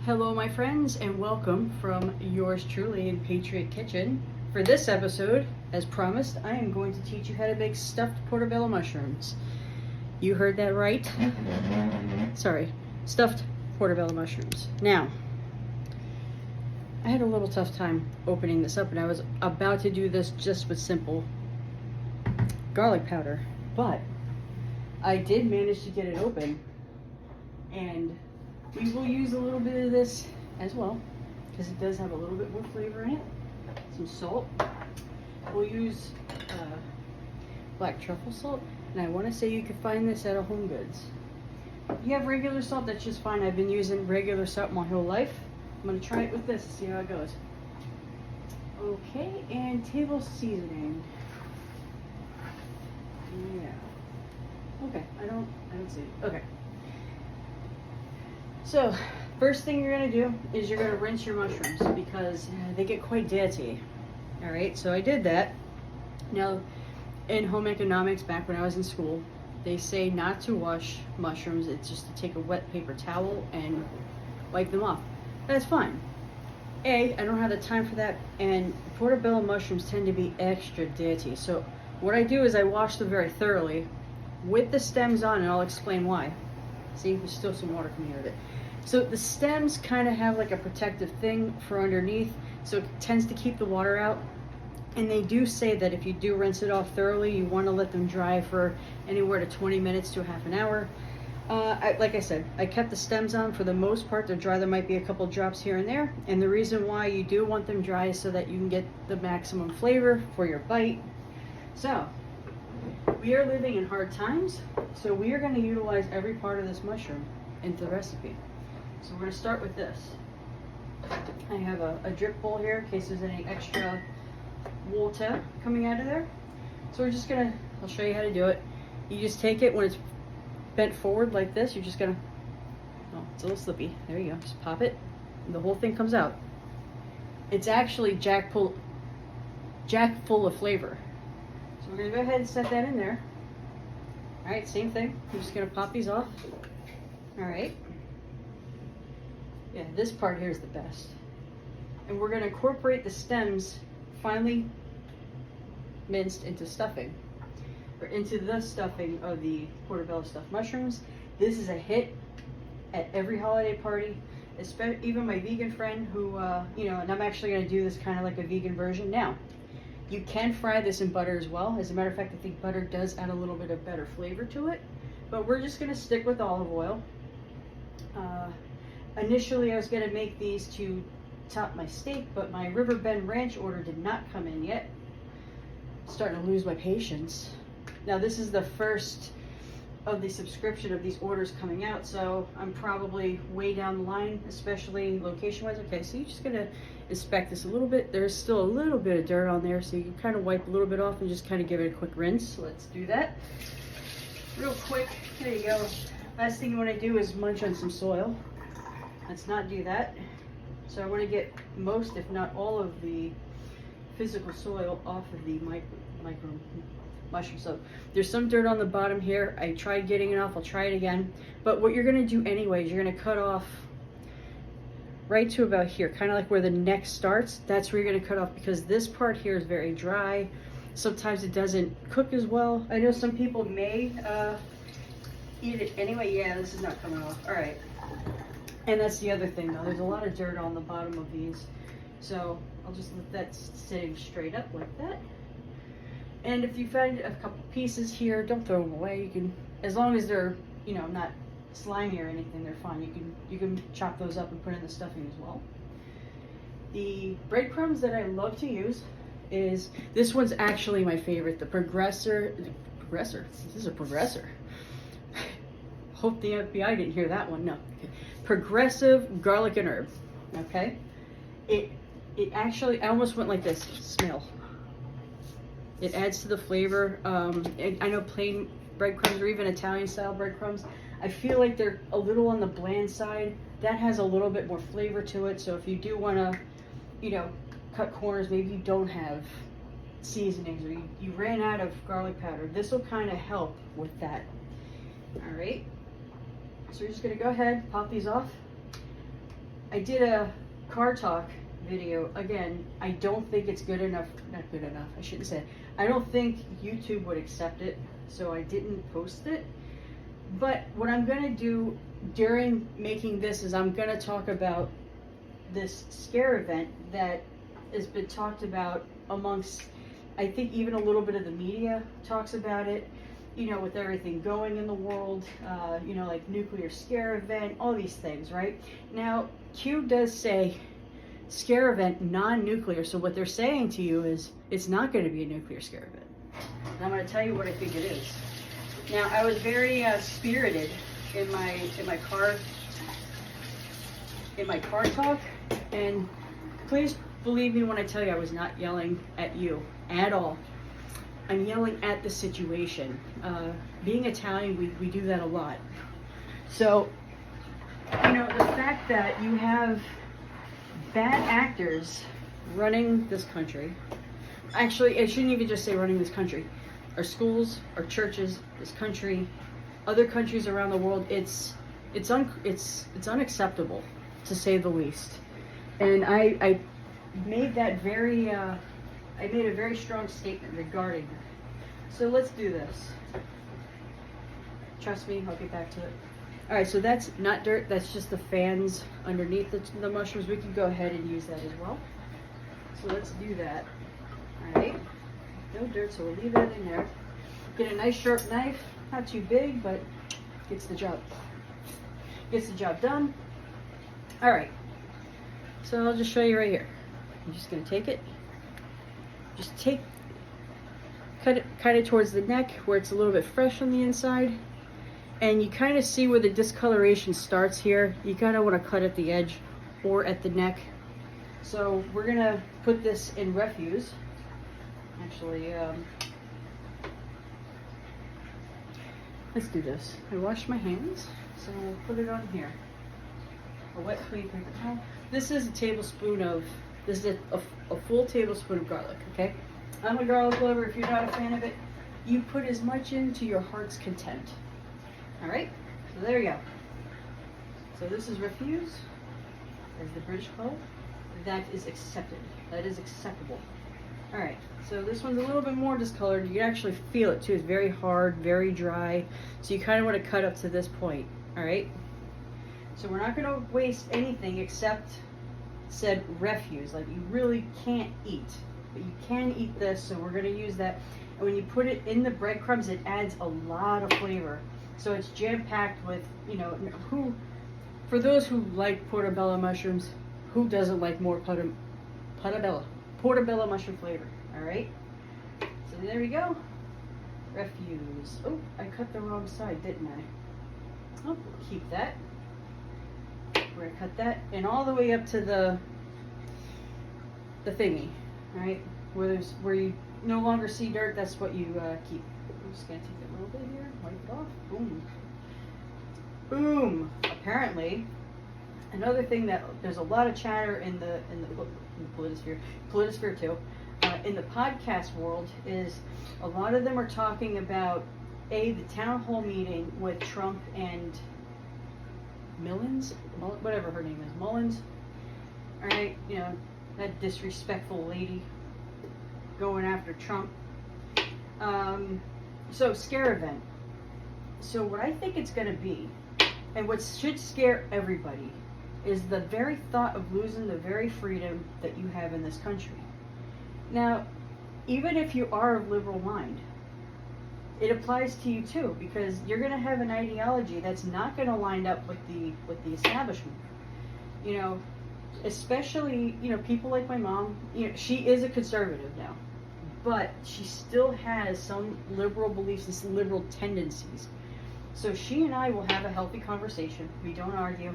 Hello my friends and welcome from yours truly in Patriot Kitchen. For this episode, as promised, I am going to teach you how to make stuffed portobello mushrooms. You heard that right. Sorry, stuffed portobello mushrooms. Now, I had a little tough time opening this up and I was about to do this just with simple garlic powder, but I did manage to get it open, and we will use a little bit of this as well because it does have a little bit more flavor in it. Some salt. We'll use black truffle salt, and I want to say you can find this at a Home Goods. If you have regular salt, that's just fine. I've been using regular salt my whole life. I'm going to try it with this and see how it goes. Okay, and table seasoning. Yeah. Okay, I don't see it. Okay. So, first thing you're going to do is you're going to rinse your mushrooms because they get quite dirty. Alright, so I did that. Now, in home economics, back when I was in school, they say not to wash mushrooms. It's just to take a wet paper towel and wipe them off. That's fine. I don't have the time for that, and portobello mushrooms tend to be extra dirty. So, what I do is I wash them very thoroughly with the stems on, and I'll explain why. See, there's still some water coming out of it. So the stems kind of have like a protective thing for underneath, so it tends to keep the water out. And they do say that if you do rinse it off thoroughly, you want to let them dry for anywhere to 20 minutes to a half an hour. Like I said, I kept the stems on. For the most part, they're dry. There might be a couple drops here and there. And the reason why you do want them dry is so that you can get the maximum flavor for your bite. So, we are living in hard times, so we are going to utilize every part of this mushroom into the recipe. So we're going to start with this. I have a drip bowl here in case there's any extra water coming out of there. So we're just going to, I'll show you how to do it. You just take it when it's bent forward like this. You're just going to, oh, it's a little slippy. There you go. Just pop it, and the whole thing comes out. It's actually jack full of flavor. So we're going to go ahead and set that in there. Alright, same thing. I'm just going to pop these off. Alright. Yeah, this part here is the best. And we're going to incorporate the stems finely minced into stuffing. Or into the stuffing of the portobello stuffed mushrooms. This is a hit at every holiday party. Even my vegan friend who, and I'm actually going to do this kind of like a vegan version now. You can fry this in butter as well. As a matter of fact, I think butter does add a little bit of better flavor to it. But we're just going to stick with olive oil. Initially, I was going to make these to top my steak, but my River Bend Ranch order did not come in yet. I'm starting to lose my patience. Now, this is the first of the subscription of these orders coming out, so I'm probably way down the line, especially location-wise. Okay, so you're just going to inspect this a little bit. There's still a little bit of dirt on there, so you can kind of wipe a little bit off and just kind of give it a quick rinse. So let's do that real quick. There you go. Last thing you want to do is munch on some soil. Let's not do that. So I want to get most, if not all, of the physical soil off of the micro mushroom. So there's some dirt on the bottom here. I tried getting it off. I'll try it again. But what you're going to do anyway is you're going to cut off right to about here, kind of like where the neck starts. That's where you're going to cut off because this part here is very dry. Sometimes it doesn't cook as well. I know some people may eat it anyway. Yeah, this is not coming off. All right. And that's the other thing though. There's a lot of dirt on the bottom of these. So I'll just let that sitting straight up like that. And if you find a couple pieces here, don't throw them away. You can, as long as they're, not slimy or anything, they're fine. You can chop those up and put in the stuffing as well. The breadcrumbs that I love to use is, this one's actually my favorite, the Progressor. This is a Progressor. Hope the FBI didn't hear that one. No. Progressive garlic and herb. Okay. It actually, I almost went like this. Smell. It adds to the flavor. I know plain breadcrumbs or even Italian style breadcrumbs, I feel like they're a little on the bland side. That has a little bit more flavor to it. So if you do want to, cut corners, maybe you don't have seasonings or you ran out of garlic powder, this will kind of help with that. All right. So we're just going to go ahead, pop these off. I did a car talk video. Again, I don't think it's good enough. Not good enough, I shouldn't say. I don't think YouTube would accept it, so I didn't post it. But what I'm gonna do during making this is I'm gonna talk about this scare event that has been talked about amongst, I think even a little bit of the media talks about it, you know, with everything going in the world, you know, like nuclear scare event, all these things, right? Now, Q does say scare event non-nuclear, so what they're saying to you is it's not going to be a nuclear scare event. And I'm going to tell you what I think it is. Now, I was very spirited in my car talk, and please believe me when I tell you I was not yelling at you at all. I'm yelling at the situation. Being Italian, we do that a lot. So, you know, the fact that you have bad actors running this country, actually, I shouldn't even just say running this country, our schools, our churches, this country, other countries around the world, it's unacceptable, to say the least. And I made that very, I made a very strong statement regarding that. So let's do this. Trust me, I'll get back to it. All right, so that's not dirt, that's just the fans underneath the mushrooms. We can go ahead and use that as well. So let's do that. All right, no dirt, so we'll leave that in there. Get a nice sharp knife, not too big, but gets the job done. All right, so I'll just show you right here. I'm just gonna take it, cut it kind of towards the neck where it's a little bit fresh on the inside. And you kind of see where the discoloration starts here. You kind of want to cut at the edge or at the neck. So we're going to put this in refuse. Actually, let's do this. I washed my hands, so we'll put it on here. A wet clean paper towel. This is a tablespoon of, this is a full tablespoon of garlic, okay? I'm a garlic lover. If you're not a fan of it, you put as much in to your heart's content. All right, so there you go. So this is refuse, as the British call it. That is accepted. That is acceptable. All right, so this one's a little bit more discolored. You can actually feel it too. It's very hard, very dry. So you kind of want to cut up to this point. All right. So we're not going to waste anything except said refuse. Like you really can't eat, but you can eat this. So we're going to use that. And when you put it in the breadcrumbs, it adds a lot of flavor. So it's jam-packed with, you know, for those who like portabella mushrooms, who doesn't like more portabella mushroom flavor, all right? So there we go, refuse. Oh, I cut the wrong side, didn't I? Oh, keep that. We're gonna cut that, and all the way up to the thingy, right? Where you no longer see dirt, that's what you keep. I'm just gonna take a little bit here, wipe it off. Boom. Boom. Apparently, another thing that there's a lot of chatter in the politisphere too, in the podcast world, is a lot of them are talking about the town hall meeting with Trump and whatever her name is, Mullins. All right, you know, that disrespectful lady going after Trump. So scare event. So what I think it's going to be, and what should scare everybody, is the very thought of losing the very freedom that you have in this country. Now, even if you are of liberal mind, it applies to you too, because you're going to have an ideology that's not going to line up with the establishment. You know, especially, you know, people like my mom. You know, she is a conservative now, but she still has some liberal beliefs and some liberal tendencies. So she and I will have a healthy conversation. We don't argue.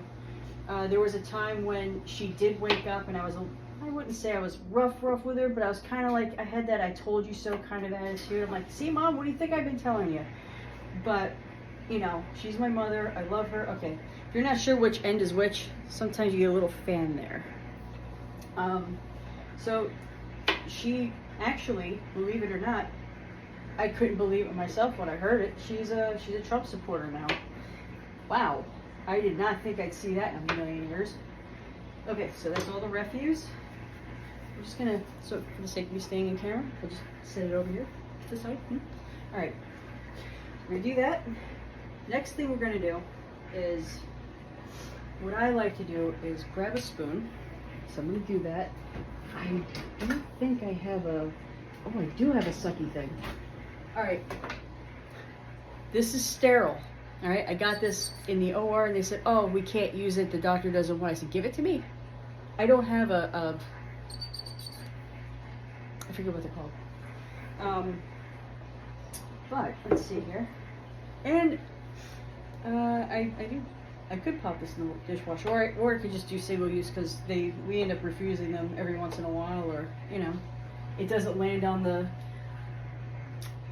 There was a time when she did wake up, and I wouldn't say I was rough with her, but I was kind of like, I had that I told you so kind of attitude. I'm like, see, Mom, what do you think I've been telling you? But, you know, she's my mother. I love her. Okay. If you're not sure which end is which, sometimes you get a little fan there. So she actually, believe it or not, I couldn't believe it myself when I heard it. She's a Trump supporter now. Wow. I did not think I'd see that in a million years. Okay, so that's all the refuse. I'm just gonna, so for the sake of me staying in camera, I'll just set it over here to the side. All right, we're gonna do that. Next thing we're gonna do is, what I like to do is grab a spoon. So I'm gonna do that. I don't think I have a, oh, I do have a sucky thing. All right, this is sterile. All right, I got this in the OR and they said, oh, we can't use it, the doctor doesn't want it. I said, give it to me. I don't have I forget what they're called. But let's see here. And I could pop this in the dishwasher, or I could just do single use because we end up refusing them every once in a while, or it doesn't land on the,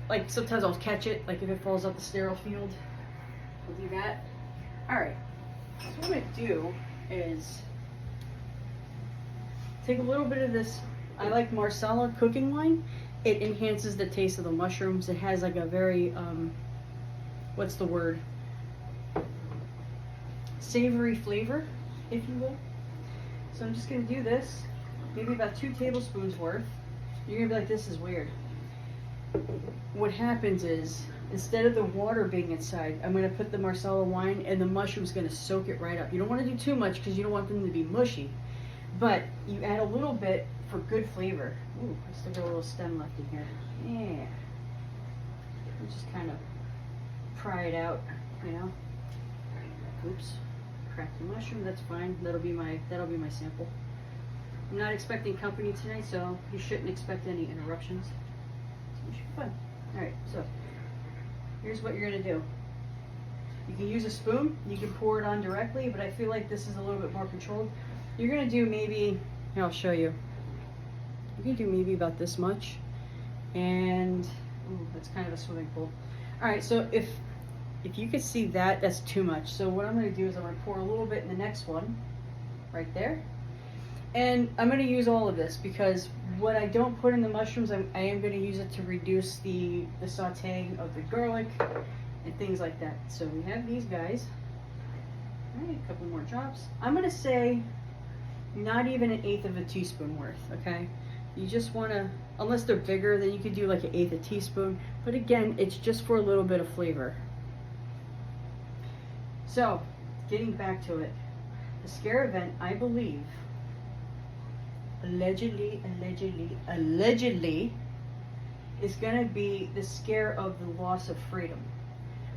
like sometimes I'll catch it, like if it falls off the sterile field, we'll do that. All right. So what I'm gonna do is take a little bit of this. I like Marsala cooking wine. It enhances the taste of the mushrooms. It has like a very, what's the word? Savory flavor, if you will. So I'm just gonna do this, maybe about 2 tablespoons worth. You're gonna be like, this is weird. What happens is, instead of the water being inside, I'm gonna put the Marsala wine and the mushroom's gonna soak it right up. You don't wanna do too much because you don't want them to be mushy. But you add a little bit for good flavor. Ooh, I still got a little stem left in here. Yeah. We'll just kind of pry it out, Oops. Cracked the mushroom, that's fine. That'll be my sample. I'm not expecting company tonight, so you shouldn't expect any interruptions. So it should be fun. Alright, so here's what you're gonna do. You can use a spoon, you can pour it on directly, but I feel like this is a little bit more controlled. You're gonna do maybe, here I'll show you. You can do maybe about this much, and ooh, that's kind of a swimming pool. All right, so if you could see that, that's too much. So what I'm gonna do is I'm gonna pour a little bit in the next one, right there. And I'm gonna use all of this because what I don't put in the mushrooms, I am gonna use it to reduce the sauteing of the garlic and things like that. So we have these guys. All right, a couple more drops. I'm gonna say not even 1/8 of a teaspoon worth, okay? You just wanna, unless they're bigger, then you could do like 1/8 a teaspoon. But again, it's just for a little bit of flavor. So, getting back to it, the scare event, I believe, allegedly, is gonna be the scare of the loss of freedom.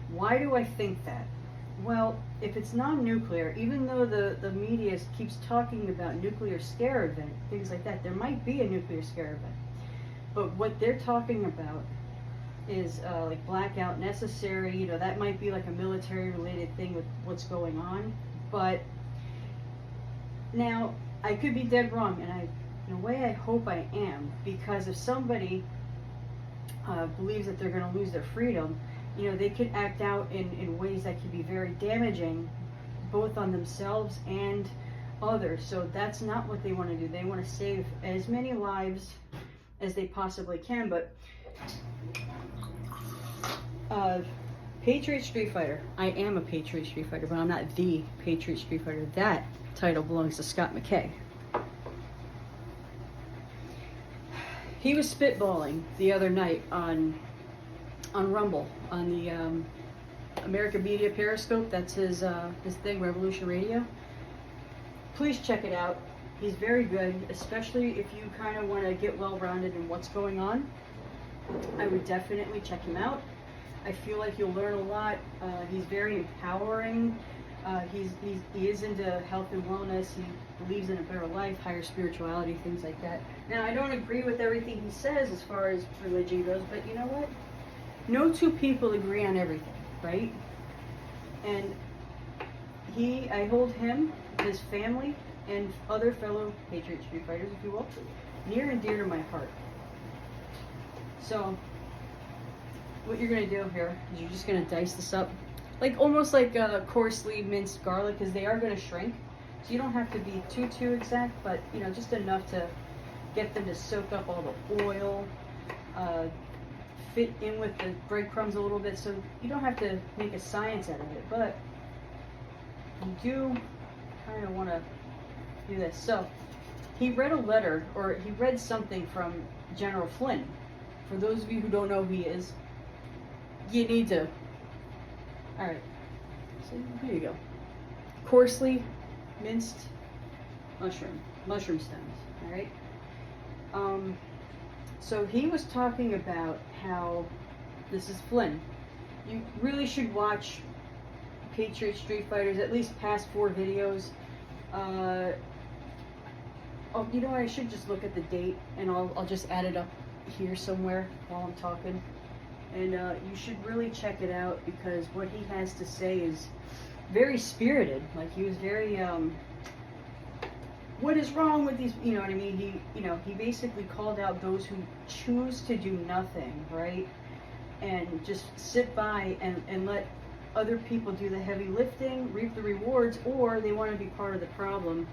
Why do I think that? Well, if it's non-nuclear, even though the media keeps talking about nuclear scare event, things like that, there might be a nuclear scare event. But what they're talking about is like blackout necessary, that might be like a military related thing with what's going on. But now, I could be dead wrong, and in a way I hope I am, because if somebody believes that they're gonna lose their freedom, they could act out in ways that could be very damaging, both on themselves and others. So that's not what they want to do. They want to save as many lives as they possibly can. But Patriot Street Fighter. I am a Patriot Street Fighter, but I'm not the Patriot Street Fighter. That title belongs to Scott McKay. He was spitballing the other night on Rumble, on the American Media Periscope. That's his thing, Revolution Radio. Please check it out. He's very good, especially if you kind of want to get well-rounded in what's going on. I would definitely check him out. I feel like you'll learn a lot. He's very empowering. He is into health and wellness. He believes in a better life, higher spirituality, things like that. Now, I don't agree with everything he says as far as religion goes, but you know what? No two people agree on everything, right? And I hold him, his family, and other fellow Patriot Street Fighters, if you will, near and dear to my heart. So, what you're gonna do here is you're just gonna dice this up, like almost like coarsely minced garlic, because they are gonna shrink. So you don't have to be too exact, but just enough to get them to soak up all the oil, fit in with the breadcrumbs a little bit, so you don't have to make a science out of it, but you do kind of want to do this. So he read a letter, or he read something from General Flynn. For those of you who don't know who he is, you need to. All right. So here you go. Coarsely minced mushroom stems. All right. So he was talking about how this is Flynn. You really should watch Patriot Street Fighters, at least past 4 videos. Oh, you know, I should just look at the date, and I'll just add it up here somewhere while I'm talking. And you should really check it out, because what he has to say is very spirited. Like, he was very, what is wrong with these, you know what I mean? He basically called out those who choose to do nothing, right? And just sit by and let other people do the heavy lifting, reap the rewards, or they want to be part of the problem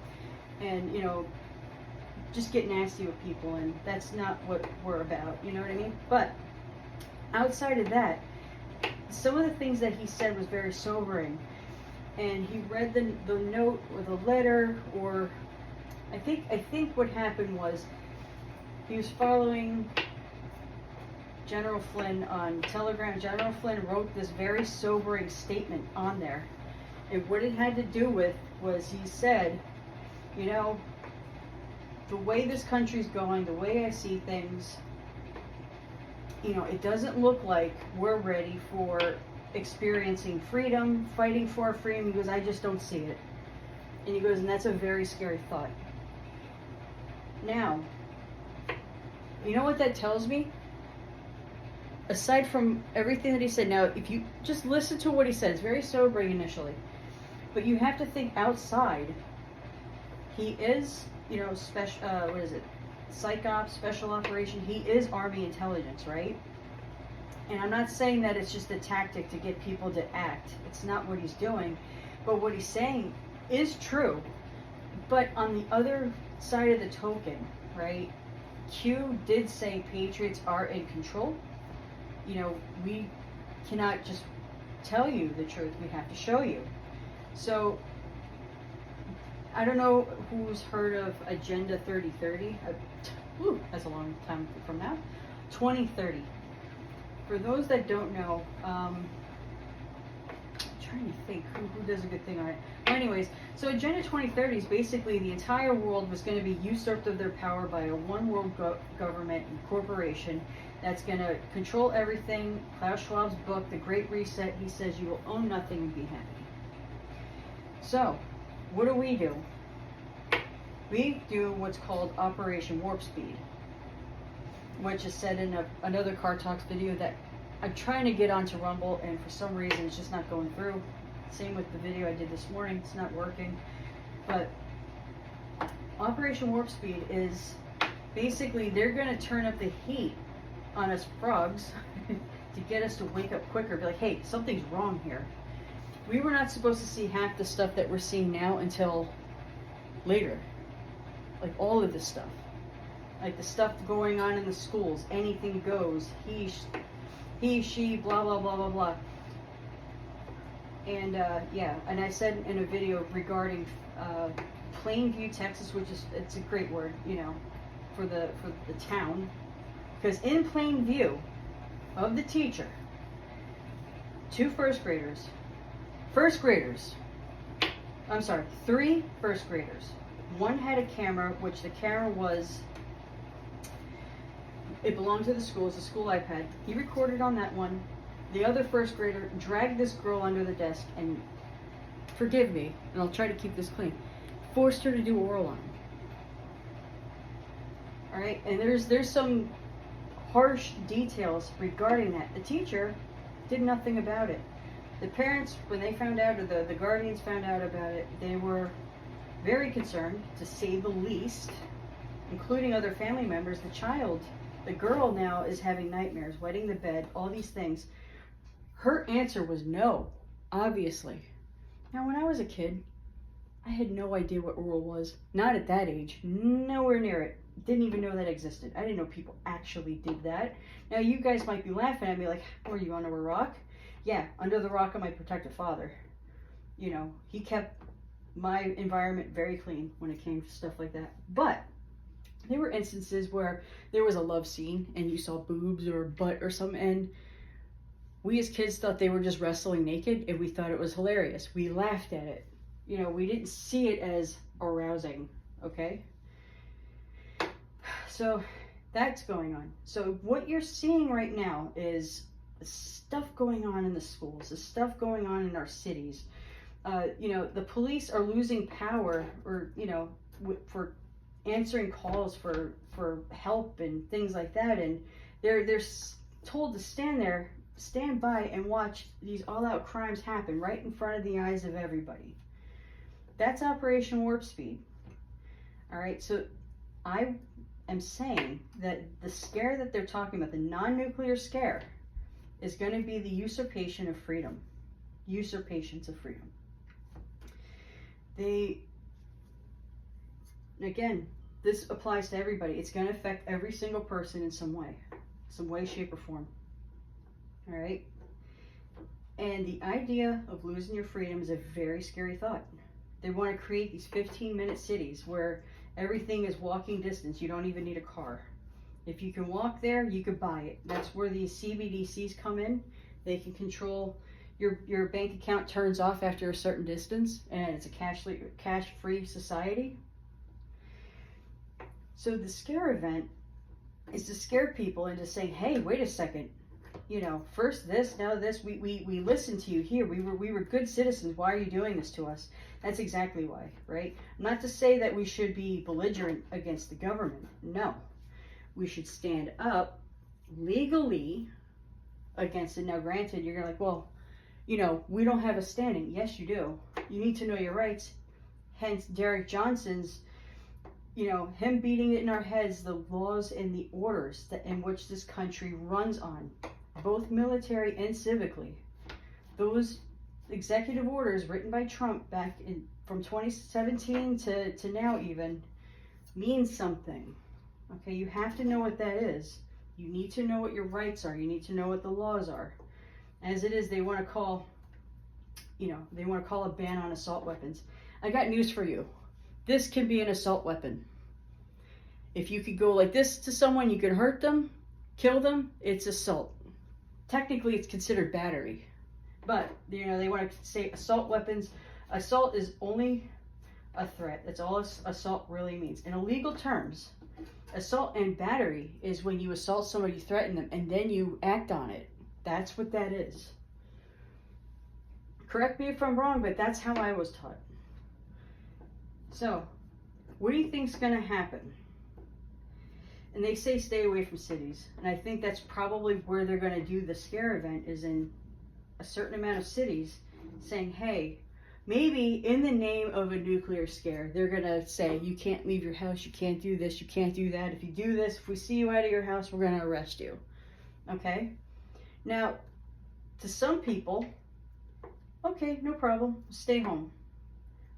and, you know, just get nasty with people, and that's not what we're about, you know what I mean? But outside of that, some of the things that he said was very sobering, and he read the note or the letter, or I think what happened was he was following General Flynn on Telegram. General Flynn wrote this very sobering statement on there, and what it had to do with was, he said, you know, the way this country's going, the way I see things, you know, it doesn't look like we're ready for experiencing freedom, fighting for our freedom. He goes, I just don't see it. And he goes, and that's a very scary thought. Now, you know what that tells me? Aside from everything that he said, now, if you just listen to what he said, it's very sobering initially, but you have to think outside. He is, you know, psych ops, special operation. He is Army intelligence, right? And I'm not saying that it's just a tactic to get people to act. It's not what he's doing. But what he's saying is true. But on the other side of the token, right, Q did say Patriots are in control. You know, we cannot just tell you the truth. We have to show you. So I don't know who's heard of Agenda 3030. That's a long time from now. 2030. For those that don't know, I'm trying to think who does a good thing on it. Well, anyways, so Agenda 2030 is basically the entire world was going to be usurped of their power by a one world government and corporation that's going to control everything. Klaus Schwab's book, The Great Reset, he says you will own nothing and be happy. So, what do? We do what's called Operation Warp Speed, which is said in another Car Talks video that I'm trying to get onto Rumble, and for some reason it's just not going through. Same with the video I did this morning, it's not working. But Operation Warp Speed is basically, they're going to turn up the heat on us frogs to get us to wake up quicker, be like, hey, something's wrong here. We were not supposed to see half the stuff that we're seeing now until later. Like all of this stuff. Like the stuff going on in the schools, anything goes, he, she, blah, blah, blah, blah, blah. And yeah, and I said in a video regarding Plainview, Texas, which is, it's a great word, you know, for the town. Because in plain view of the teacher, 3 first graders, one had a camera, which the camera was, it belonged to the school, it's a school iPad. He recorded on that one. The other first grader dragged this girl under the desk and, forgive me, and I'll try to keep this clean, forced her to do oral on him. Alright, and there's some harsh details regarding that. The teacher did nothing about it. The parents, when they found out, or the guardians found out about it, they were very concerned, to say the least, including other family members. The girl now is having nightmares, wetting the bed, all these things. Her answer was no, obviously. Now, when I was a kid, I had no idea what oral was. Not at that age, nowhere near it. Didn't even know that existed. I didn't know people actually did that. Now, you guys might be laughing at me like, were you under a rock? Yeah, under the rock of my protective father. You know, he kept my environment very clean when it came to stuff like that. But there were instances where there was a love scene and you saw boobs or butt or something, and we as kids thought they were just wrestling naked, and we thought it was hilarious. We laughed at it. You know, we didn't see it as arousing, okay? So that's going on. So what you're seeing right now is stuff going on in the schools, the stuff going on in our cities. You know, the police are losing power, or, you know, for answering calls for help and things like that. And they're told to stand by and watch these all-out crimes happen right in front of the eyes of everybody. That's Operation Warp Speed. All right, so I am saying that the scare that they're talking about, the non-nuclear scare, is going to be the usurpation of freedom. Usurpations of freedom. Again, this applies to everybody. It's going to affect every single person in some way, shape, or form. All right? And the idea of losing your freedom is a very scary thought. They want to create these 15-minute cities where everything is walking distance. You don't even need a car. If you can walk there, you could buy it. That's where these CBDCs come in. They can control your bank account, turns off after a certain distance, and it's a cash-free society. So the scare event is to scare people into saying, hey, wait a second. You know, first this, now this. We listened to you here. We were good citizens. Why are you doing this to us? That's exactly why, right? Not to say that we should be belligerent against the government. No. We should stand up legally against it. Now, granted, you're like, well, you know, we don't have a standing. Yes, you do. You need to know your rights. Hence, Derek Johnson's, you know, him beating it in our heads, the laws and the orders that in which this country runs on, both military and civically. Those executive orders written by Trump back in from 2017 to now even mean something. Okay, you have to know what that is. You need to know what your rights are. You need to know what the laws are. As it is, they want to call, you know, they want to call a ban on assault weapons. I got news for you. This can be an assault weapon. If you could go like this to someone, you could hurt them, kill them, it's assault. Technically, it's considered battery. But, you know, they want to say assault weapons. Assault is only a threat. That's all assault really means. In illegal terms, assault and battery is when you assault somebody, you threaten them, and then you act on it. That's what that is. Correct me if I'm wrong, but that's how I was taught. So, what do you think's going to happen? And they say stay away from cities. And I think that's probably where they're going to do the scare event, is in a certain amount of cities, saying, hey, maybe in the name of a nuclear scare, they're going to say, you can't leave your house, you can't do this, you can't do that. If you do this, if we see you out of your house, we're going to arrest you. Okay? Now, to some people, okay, no problem, stay home.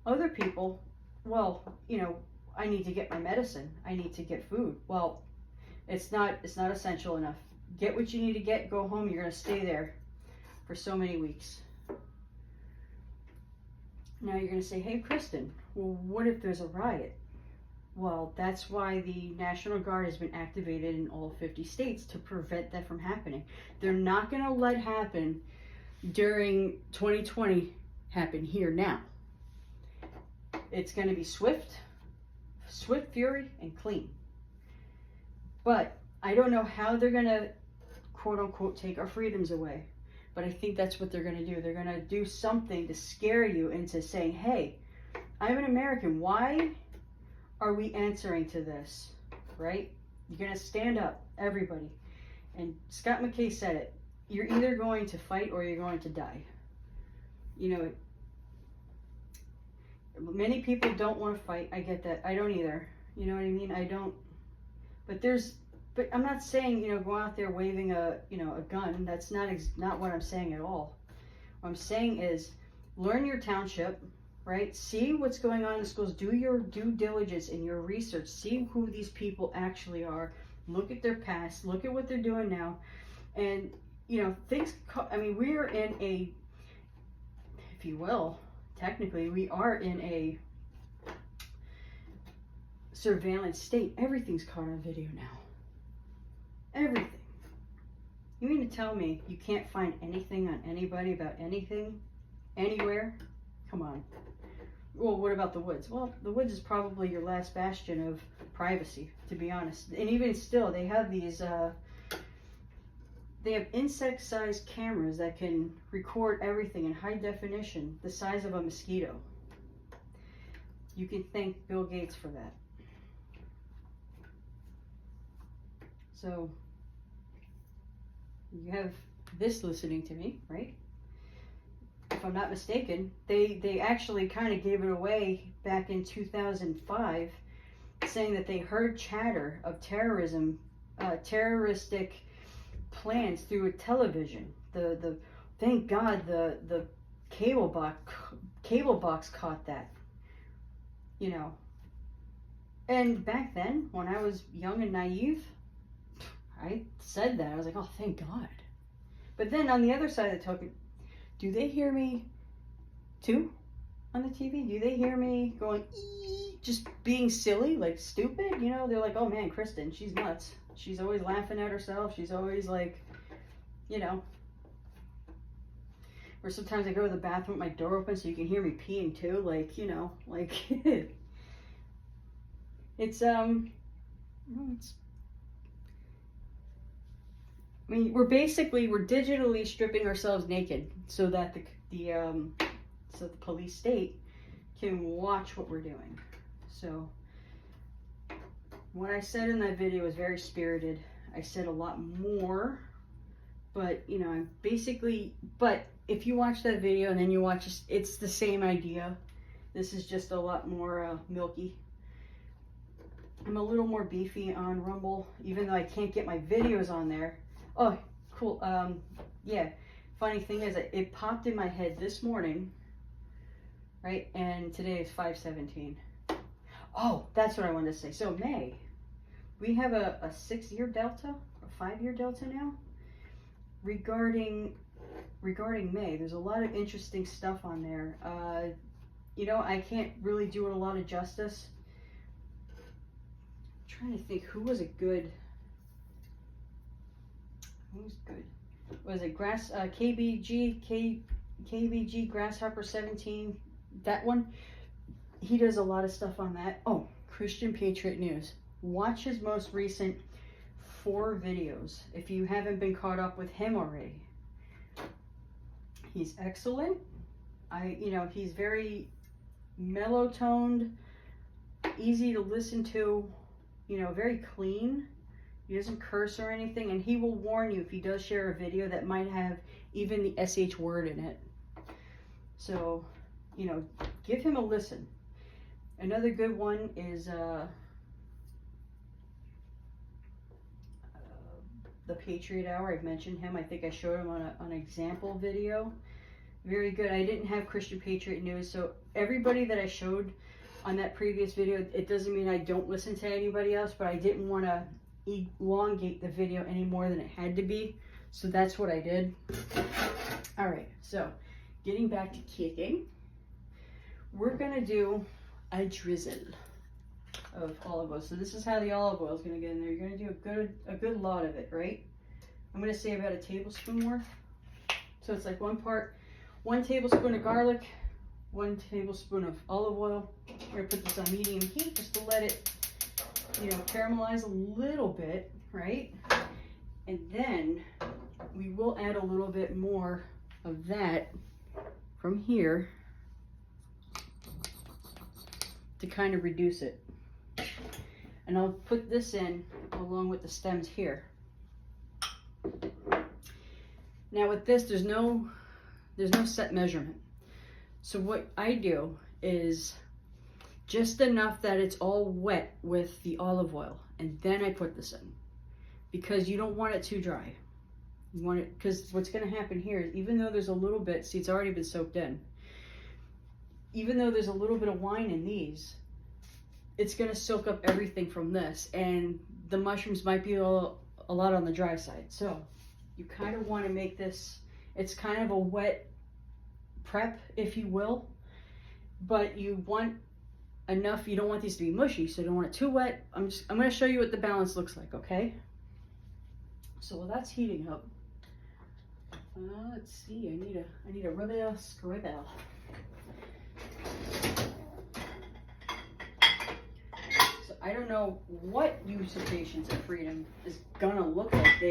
Other people, well, you know, I need to get my medicine. I need to get food. Well, it's not essential enough. Get what you need to get, go home. You're going to stay there for so many weeks. Now you're going to say, hey, Kristen, well, what if there's a riot? Well, that's why the National Guard has been activated in all 50 states to prevent that from happening. They're not going to let happen during 2020 happen here now. It's going to be swift, fury, and clean. But I don't know how they're going to, quote unquote, take our freedoms away. But I think that's what they're going to do. They're going to do something to scare you into saying, hey, I'm an American. Why are we answering to this? Right? You're going to stand up, everybody. And Scott McKay said it. You're either going to fight or you're going to die. You know, many people don't want to fight. I get that. I don't either. You know what I mean? I don't. But I'm not saying, you know, go out there waving a gun. That's not what I'm saying at all. What I'm saying is learn your township, right? See what's going on in the schools. Do your due diligence in your research. See who these people actually are. Look at their past. Look at what they're doing now. And, you know, we're in a, if you will, technically we are in a surveillance state. Everything's caught on video now. Everything. You mean to tell me you can't find anything on anybody about anything, anywhere? Come on. Well, what about the woods? Well, the woods is probably your last bastion of privacy, to be honest. And even still, they have these, they have insect-sized cameras that can record everything in high definition, the size of a mosquito. You can thank Bill Gates for that. So, you have this listening to me, right? If I'm not mistaken, they actually kind of gave it away back in 2005, saying that they heard chatter of terrorism, terroristic plans through a television. Thank God the cable box caught that. You know. And back then, when I was young and naive, I said that. I was like, oh, thank God. But then on the other side of the token, do they hear me too on the TV? Do they hear me going, ee, just being silly, like stupid? You know, they're like, oh man, Kristen, she's nuts. She's always laughing at herself. She's always like, you know. Or sometimes I go to the bathroom with my door open so you can hear me peeing too. Like, you know, like, it's, I mean, we're digitally stripping ourselves naked so that the police state can watch what we're doing. So what I said in that video was very spirited. I said a lot more, but you know, but if you watch that video and then you watch, it's the same idea. This is just a lot more milky. I'm a little more beefy on Rumble, even though I can't get my videos on there. Oh, cool. Yeah. Funny thing is, it popped in my head this morning, right? And today is 5/17. Oh, that's what I wanted to say. So May, we have a 6-year delta, a 5-year delta now. Regarding May, there's a lot of interesting stuff on there. You know, I can't really do it a lot of justice. I'm trying to think who was good. Was it KBG Grasshopper 17? That one, he does a lot of stuff on that. Oh, Christian Patriot News. Watch his most recent 4 videos if you haven't been caught up with him already. He's excellent. You know, he's very mellow toned, easy to listen to, you know, very clean. He doesn't curse or anything, and he will warn you if he does share a video that might have even the SH word in it. So, you know, give him a listen. Another good one is the Patriot Hour. I've mentioned him. I think I showed him on an example video. Very good. I didn't have Christian Patriot News, so everybody that I showed on that previous video, it doesn't mean I don't listen to anybody else, but I didn't want to elongate the video any more than it had to be, so that's what I did. All right, so getting back to kicking, we're gonna do a drizzle of olive oil. So this is how the olive oil is gonna get in there. You're gonna do a good lot of it, right? I'm gonna say about a tablespoon worth. So it's like 1 tablespoon of garlic, 1 tablespoon of olive oil. We're gonna put this on medium heat just to let it, you know, caramelize a little bit, right? And then we will add a little bit more of that from here to kind of reduce it. And I'll put this in along with the stems here. Now with this, there's no set measurement. So what I do is just enough that it's all wet with the olive oil, and then I put this in, because you don't want it too dry. You want it, because what's going to happen here is, even though there's a little bit, see, it's already been soaked in. Even though there's a little bit of wine in these, it's going to soak up everything from this, and the mushrooms might be a lot on the dry side. So you kind of want to make this, it's kind of a wet prep, if you will. but you want enough, you don't want these to be mushy, so you don't want it too wet. I'm going to show you what the balance looks like, okay? So while that's heating up, let's see, I need a rubber scribble. So I don't know what usurpations of freedom is gonna look like.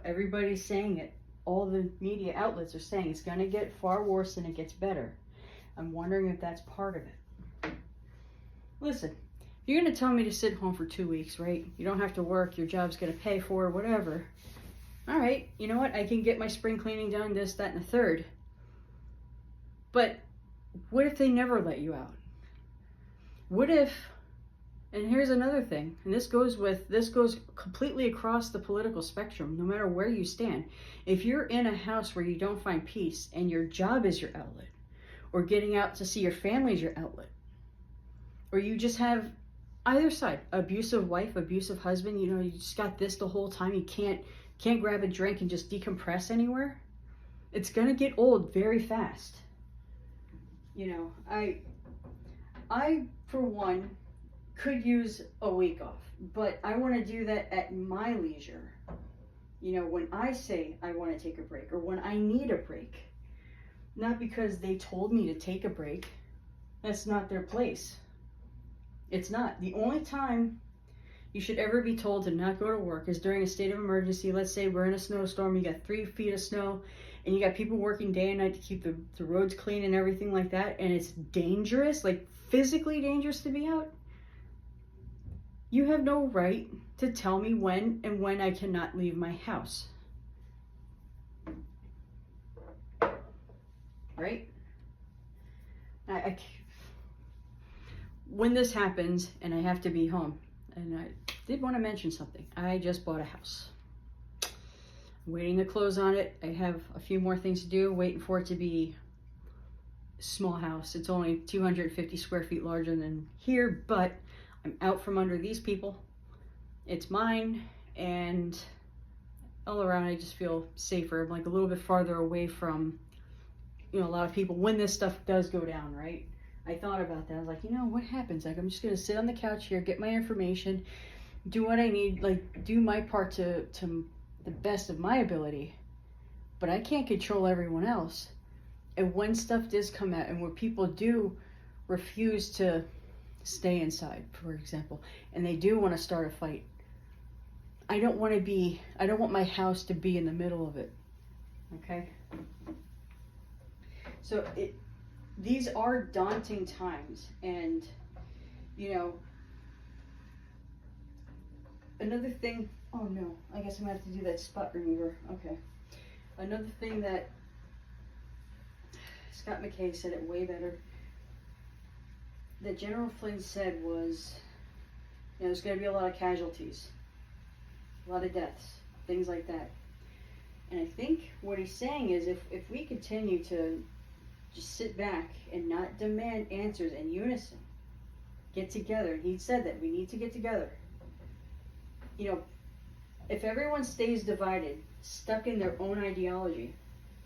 Everybody's saying it. All the media outlets are saying it's gonna get far worse than it gets better. I'm wondering if that's part of it. Listen, you're gonna tell me to sit home for 2 weeks, right? You don't have to work, your job's gonna pay for it, whatever. All right, you know what? I can get my spring cleaning done, this, that, and the third. But what if they never let you out? What if, and here's another thing, and this goes completely across the political spectrum, no matter where you stand. If you're in a house where you don't find peace and your job is your outlet, or getting out to see your family is your outlet, or you just have either side, abusive wife, abusive husband, you just got this the whole time, you can't grab a drink and just decompress anywhere, it's gonna get old very fast. I for one could use a week off, but I want to do that at my leisure. When I say I want to take a break, or when I need a break, not because they told me to take a break. That's not their place. It's not. The only time you should ever be told to not go to work is during a state of emergency. Let's say we're in a snowstorm, you got 3 feet of snow, and you got people working day and night to keep the roads clean and everything like that, and it's dangerous, like physically dangerous to be out. You have no right to tell me when I cannot leave my house. Right? When this happens and I have to be home, and I did want to mention something. I just bought a house. I'm waiting to close on it. I have a few more things to do, waiting for it to be a small house. It's only 250 square feet larger than here, but I'm out from under these people. It's mine, and all around I just feel safer. I'm like a little bit farther away from, a lot of people when this stuff does go down, right? I thought about that. I was like, what happens? Like, I'm just gonna sit on the couch here, get my information, do what I need, like do my part to the best of my ability. But I can't control everyone else. And when stuff does come out, and where people do refuse to stay inside, for example, and they do want to start a fight, I don't want my house to be in the middle of it. Okay? So these are daunting times, and another thing, oh no, I guess I'm gonna have to do that spot remover. Okay. Another thing that Scott McKay said it way better, that General Flynn said was, there's going to be a lot of casualties, a lot of deaths, things like that. And I think what he's saying is if we continue to just sit back and not demand answers in unison, get together. He said that we need to get together. If everyone stays divided, stuck in their own ideology,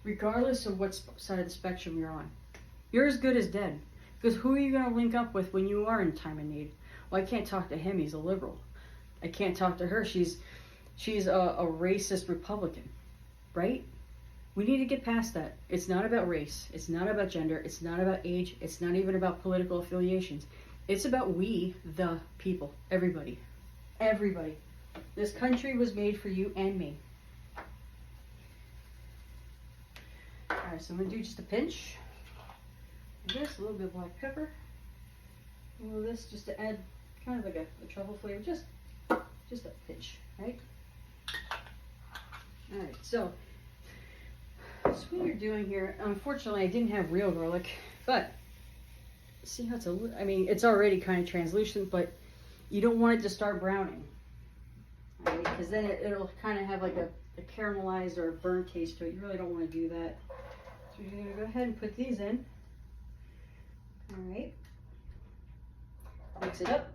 regardless of what side of the spectrum you're on, you're as good as dead. Because who are you going to link up with when you are in time of need? Well, I can't talk to him. He's a liberal. I can't talk to her. She's a racist Republican, right? We need to get past that. It's not about race. It's not about gender. It's not about age. It's not even about political affiliations. It's about we, the people, everybody. Everybody. This country was made for you and me. All right, so I'm going to do just a pinch. This, a little bit of black pepper. A little of this just to add kind of like a truffle flavor. Just a pinch, right? All right, so what you're doing here, unfortunately I didn't have real garlic, but see how it's already kind of translucent, but you don't want it to start browning, right? Because then it'll kind of have like a caramelized or a burnt taste to it. You really don't want to do that. So you're going to go ahead and put these in. All right. Mix it up.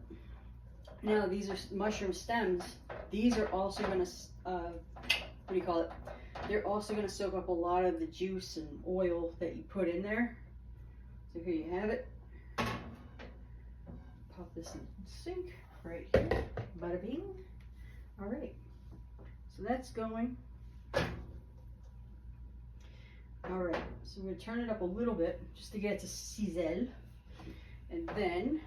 Now these are mushroom stems. These are also going to, they're also going to soak up a lot of the juice and oil that you put in there. So here you have it. pop this in the sink right here. Bada bing. All right. So that's going. All right. So we're going to turn it up a little bit just to get it to sizzle. And then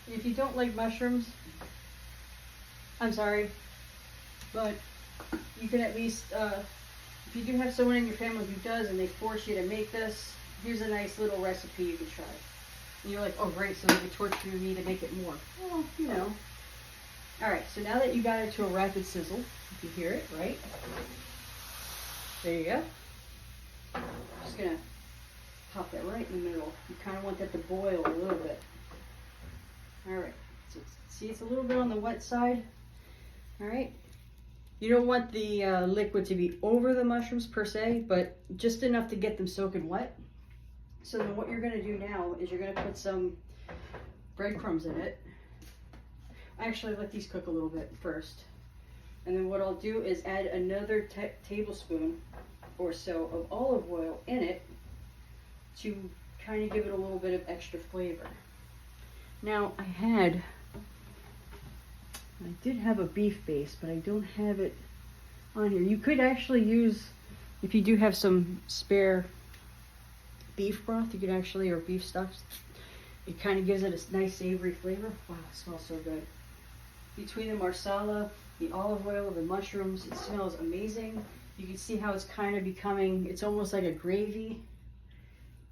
if you don't like mushrooms, I'm sorry, but you can at least, if you do have someone in your family who does and they force you to make this, here's a nice little recipe you can try. And you're like, oh great, so they can torture me to make it more. Well, you know. Alright, so now that you got it to a rapid sizzle, if you hear it, right? There you go. Just gonna pop that right in the middle. You kind of want that to boil a little bit. Alright, so see it's a little bit on the wet side. Alright, you don't want the liquid to be over the mushrooms per se, but just enough to get them soaking wet. So then what you're going to do now is you're going to put some breadcrumbs in it. Actually, let these cook a little bit first. And then what I'll do is add another tablespoon or so of olive oil in it to kind of give it a little bit of extra flavor. Now I did have a beef base, but I don't have it on here. You could actually use, if you do have some spare beef broth, you could actually, or beef stuffs, it kind of gives it a nice savory flavor. Wow, it smells so good. Between the marsala, the olive oil, the mushrooms, it smells amazing. You can see how it's kind of becoming, it's almost like a gravy.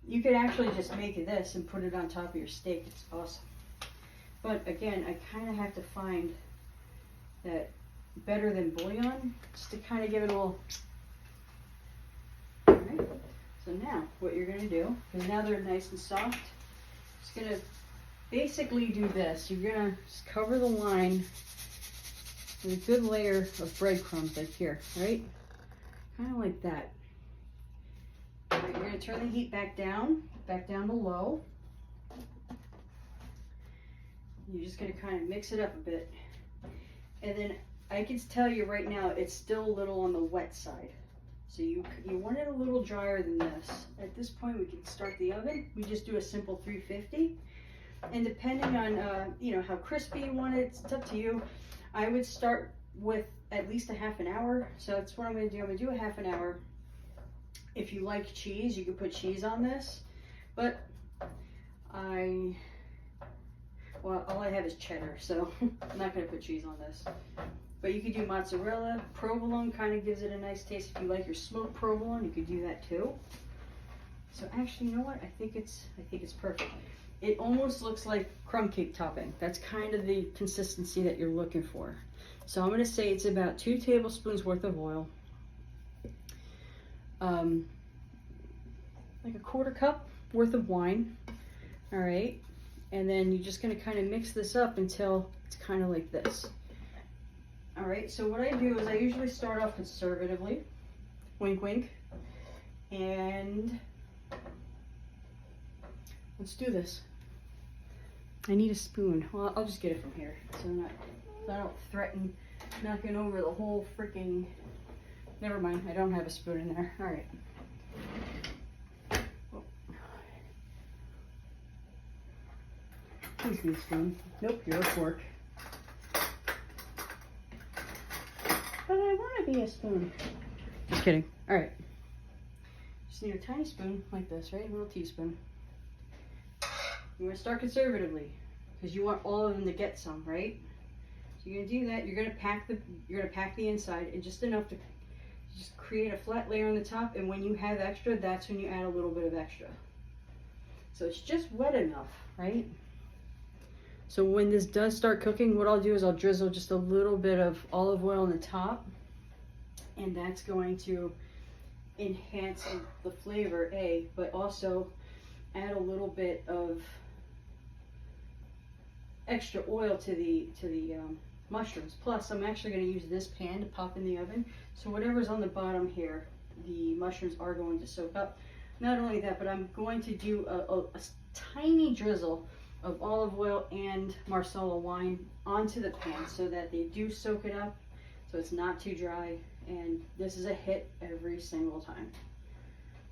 You could actually just make this and put it on top of your steak. It's awesome. But again, I kind of have to find that better than bouillon, just to kind of give it a little. Alright, so now what you're going to do, because now they're nice and soft, just going to basically do this. You're going to just cover the line with a good layer of breadcrumbs like here, right? Kind of like that. Alright, you're going to turn the heat back down to low. You're just going to kind of mix it up a bit. And then I can tell you right now, it's still a little on the wet side. So you want it a little drier than this. At this point, we can start the oven. We just do a simple 350. And depending on, you know, how crispy you want it, it's up to you. I would start with at least a half an hour. So that's what I'm going to do. I'm going to do a half an hour. If you like cheese, you could put cheese on this. But well, all I have is cheddar, so I'm not going to put cheese on this. But you could do mozzarella. Provolone kind of gives it a nice taste. If you like your smoked provolone, you could do that too. So actually, you know what? I think it's perfect. It almost looks like crumb cake topping. That's kind of the consistency that you're looking for. So I'm going to say it's about 2 tablespoons worth of oil. Like a 1/4 cup worth of wine. All right. And then you're just going to kind of mix this up until it's kind of like this. All right, so what I do is I usually start off conservatively, wink wink, and let's do this. I need a spoon. Well, I'll just get it from here, so I don't threaten knocking over the whole freaking, never mind, I don't have a spoon in there. All right. Please be a spoon. Nope, you're a fork. But I want to be a spoon. Just kidding. All right. Just need a tiny spoon like this, right? A little teaspoon. You want to start conservatively because you want all of them to get some, right? So you're gonna do that. You're gonna pack the inside and just enough to just create a flat layer on the top. And when you have extra, that's when you add a little bit of extra. So it's just wet enough, right? So when this does start cooking, what I'll do is I'll drizzle just a little bit of olive oil on the top, and that's going to enhance the flavor, but also add a little bit of extra oil to the mushrooms. Plus, I'm actually going to use this pan to pop in the oven, so whatever's on the bottom here, the mushrooms are going to soak up. Not only that, but I'm going to do a tiny drizzle of olive oil and Marsala wine onto the pan so that they do soak it up, so it's not too dry. And this is a hit every single time.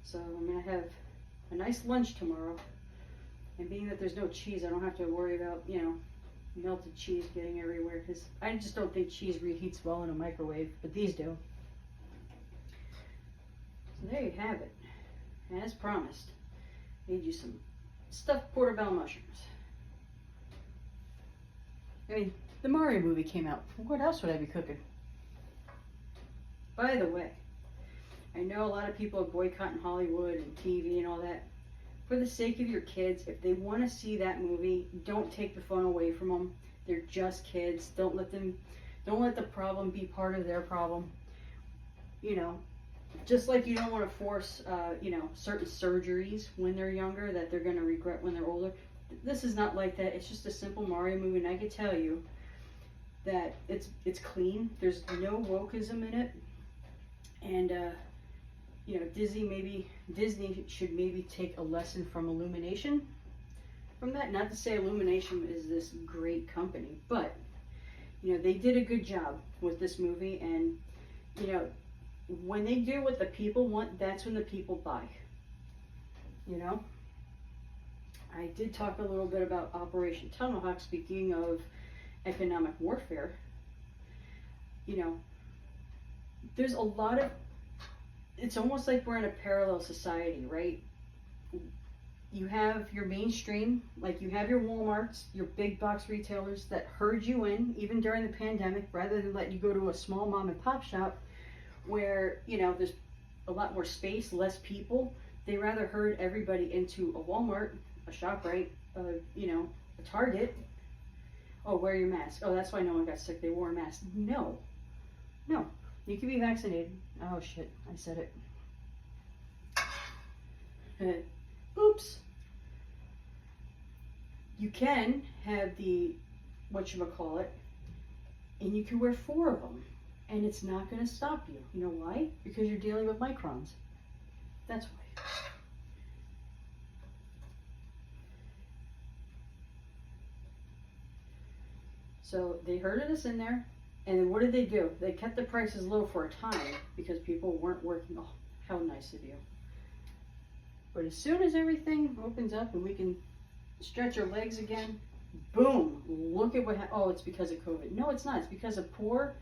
So I'm gonna have a nice lunch tomorrow. And being that there's no cheese, I don't have to worry about, you know, melted cheese getting everywhere, because I just don't think cheese reheats well in a microwave, but these do. So there you have it. As promised, made you some stuffed portobello mushrooms. I mean, the Mario movie came out. What else would I be cooking? By the way, I know a lot of people are boycotting Hollywood and TV and all that. For the sake of your kids, if they want to see that movie, don't take the phone away from them. They're just kids. Don't let the problem be part of their problem. You know, just like you don't want to force, you know, certain surgeries when they're younger that they're going to regret when they're older. This is not like that. It's just a simple Mario movie, and I can tell you that it's clean. There's no wokeism in it, and you know, Disney should maybe take a lesson from Illumination from that. Not to say Illumination is this great company, but you know, they did a good job with this movie, and you know, when they do what the people want, that's when the people buy. You know, I did talk a little bit about Operation Tomahawk. Speaking of economic warfare, you know, there's a lot of, it's almost like we're in a parallel society, right? You have your mainstream, like you have your Walmarts, your big box retailers that herd you in, even during the pandemic, rather than let you go to a small mom and pop shop where, you know, there's a lot more space, less people. They rather herd everybody into a Walmart, a ShopRite, you know, a Target. Oh, wear your mask. Oh, that's why no one got sick. They wore a mask. No. You can be vaccinated. Oh shit, I said it. Oops. You can have the whatchamacallit, and you can wear 4 of them, and it's not going to stop you. You know why? Because you're dealing with microns. That's why. So they herded us in there. And then what did they do? They kept the prices low for a time because people weren't working. Oh, how nice of you. But as soon as everything opens up and we can stretch our legs again, boom, look at what happened. Oh, it's because of COVID. No, it's not. It's because of poor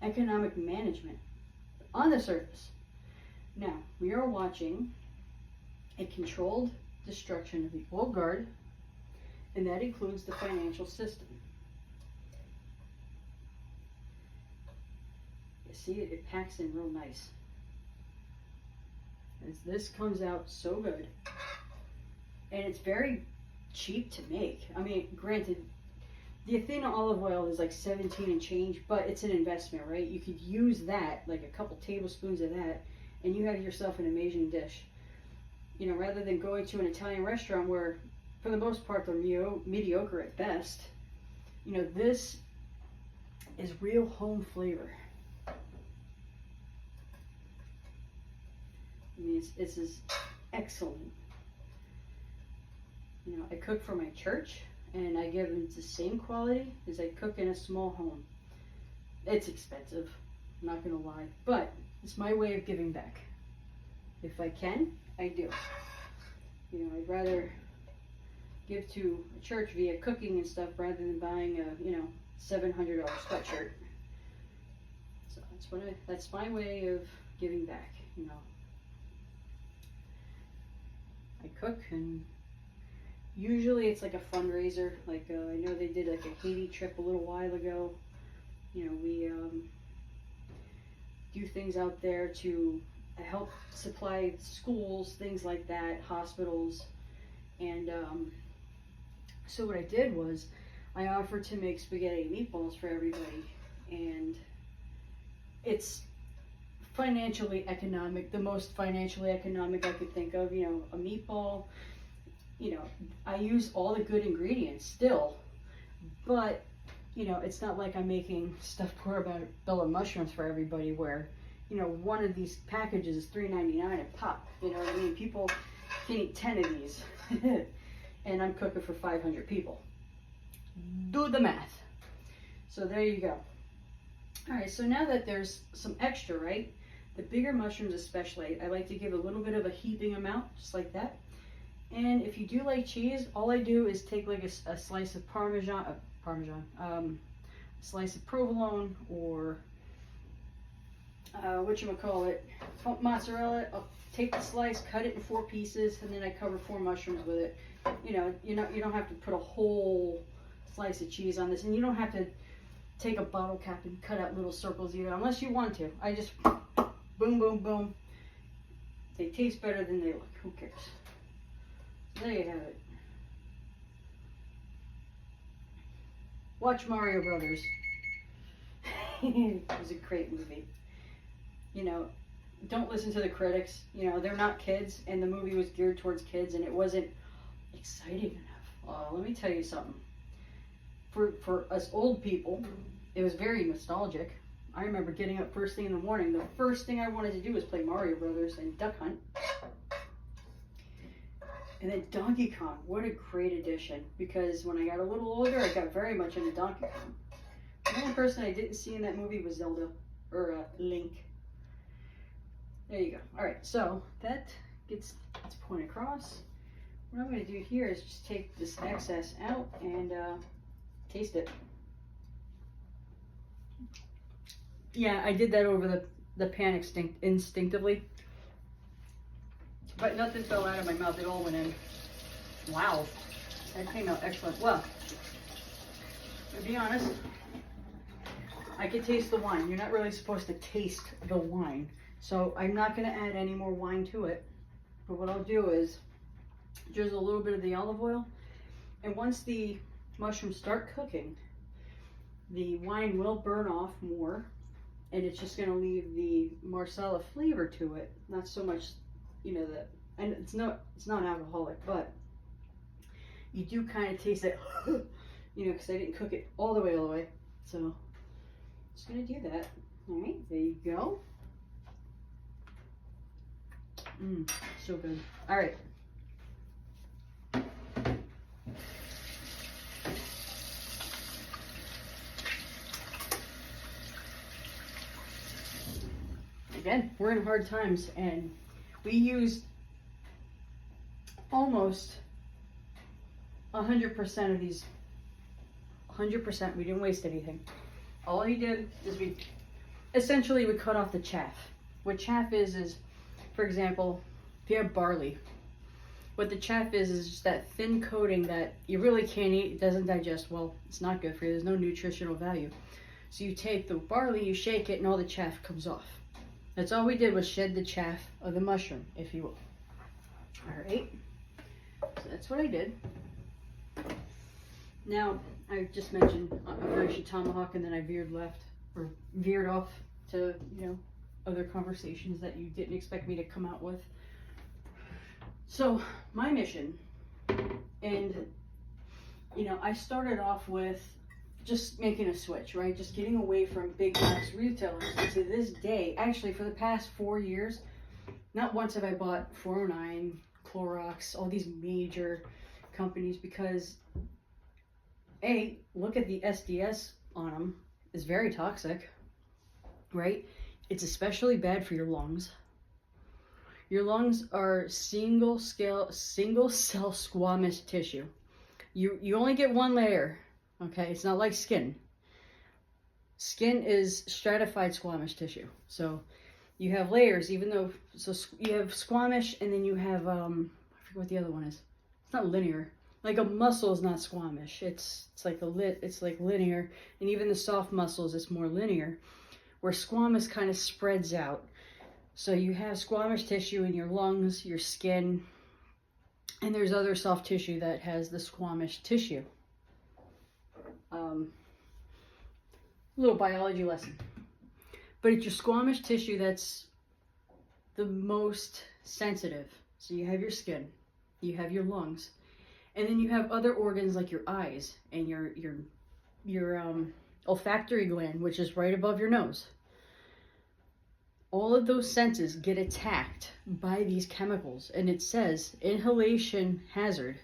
economic management on the surface. Now, we are watching a controlled destruction of the old guard, and that includes the financial system. See, it packs in real nice. As this comes out so good, and it's very cheap to make. I mean, granted, the Athena olive oil is like 17 and change, but it's an investment, right? You could use that, like a couple tablespoons of that, and you have yourself an amazing dish. You know, rather than going to an Italian restaurant where, for the most part, they're mediocre at best. You know, this is real home flavor. I mean, this is excellent. You know, I cook for my church, and I give them the same quality as I cook in a small home. It's expensive, I'm not gonna lie, but it's my way of giving back. If I can, I do. You know, I'd rather give to a church via cooking and stuff rather than buying a, you know, $700 sweatshirt. So that's my way of giving back, you know. I cook, and usually it's like a fundraiser. Like I know they did like a Haiti trip a little while ago. You know, we do things out there to help supply schools, things like that, hospitals. And so what I did was I offered to make spaghetti and meatballs for everybody, and it's financially economic, the most financially economic I could think of. You know, a meatball, you know, I use all the good ingredients still, but you know, it's not like I'm making stuffed portobello mushrooms for everybody where, you know, one of these packages is $3.99 a pop. You know what I mean? People can eat 10 of these. and I'm cooking for 500 people. Do the math. So there you go. All right, so now that there's some extra, right? The bigger mushrooms especially, I like to give a little bit of a heaping amount, just like that. And if you do like cheese, all I do is take like a slice of slice of provolone, or whatchamacallit, mozzarella. I'll take the slice, cut it in 4 pieces, and then I cover 4 mushrooms with it. You know, you don't have to put a whole slice of cheese on this, and you don't have to take a bottle cap and cut out little circles either, unless you want to. I just boom, boom, boom. They taste better than they look. Who cares? There you have it. Watch Mario Brothers. It was a great movie. You know, don't listen to the critics. You know, they're not kids, and the movie was geared towards kids, and it wasn't exciting enough. Let me tell you something. For us old people, it was very nostalgic. I remember getting up first thing in the morning. The first thing I wanted to do was play Mario Brothers and Duck Hunt. And then Donkey Kong, what a great addition. Because when I got a little older, I got very much into Donkey Kong. The only person I didn't see in that movie was Zelda, or Link. There you go. All right, so that gets its point across. What I'm going to do here is just take this excess out and taste it. Yeah, I did that over the pan instinctively. But nothing fell out of my mouth. It all went in. Wow. That came out excellent. Well, to be honest, I could taste the wine. You're not really supposed to taste the wine. So I'm not going to add any more wine to it. But what I'll do is just a little bit of the olive oil. And once the mushrooms start cooking, the wine will burn off more. And it's just going to leave the Marsala flavor to it. Not so much, you know, and it's not alcoholic, but you do kind of taste it, you know, because I didn't cook it all the way. So just going to do that. All right, there you go. So good. All right. Again, we're in hard times, and we used almost 100% of these. 100%. We didn't waste anything. All we did is we cut off the chaff. What chaff is, for example, if you have barley, what the chaff is just that thin coating that you really can't eat. It doesn't digest well. It's not good for you. There's no nutritional value. So you take the barley, you shake it, and all the chaff comes off. That's all we did, was shed the chaff of the mushroom, if you will. All right. So that's what I did. Now, I just mentioned Operation Tomahawk, and then I veered off to, you know, other conversations that you didn't expect me to come out with. So my mission, and you know, I started off with just making a switch, right? Just getting away from big box retailers. And to this day, actually for the past 4 years, not once have I bought 409, Clorox, all these major companies, because look at the SDS on them. It's very toxic, right? It's especially bad for your lungs. Your lungs are single cell squamous tissue. You only get one layer, okay? It's not like skin. Skin is stratified squamous tissue. So you have layers, even though, so you have squamish, and then you have, I forget what the other one is. It's not linear. Like a muscle is not squamish. It's like linear, and even the soft muscles, it's more linear, where squamous kind of spreads out. So you have squamish tissue in your lungs, your skin, and there's other soft tissue that has the squamish tissue. Little biology lesson. But it's your squamish tissue that's the most sensitive. So you have your skin, you have your lungs, and then you have other organs like your eyes and your olfactory gland, which is right above your nose. All of those senses get attacked by these chemicals, and it says inhalation hazard.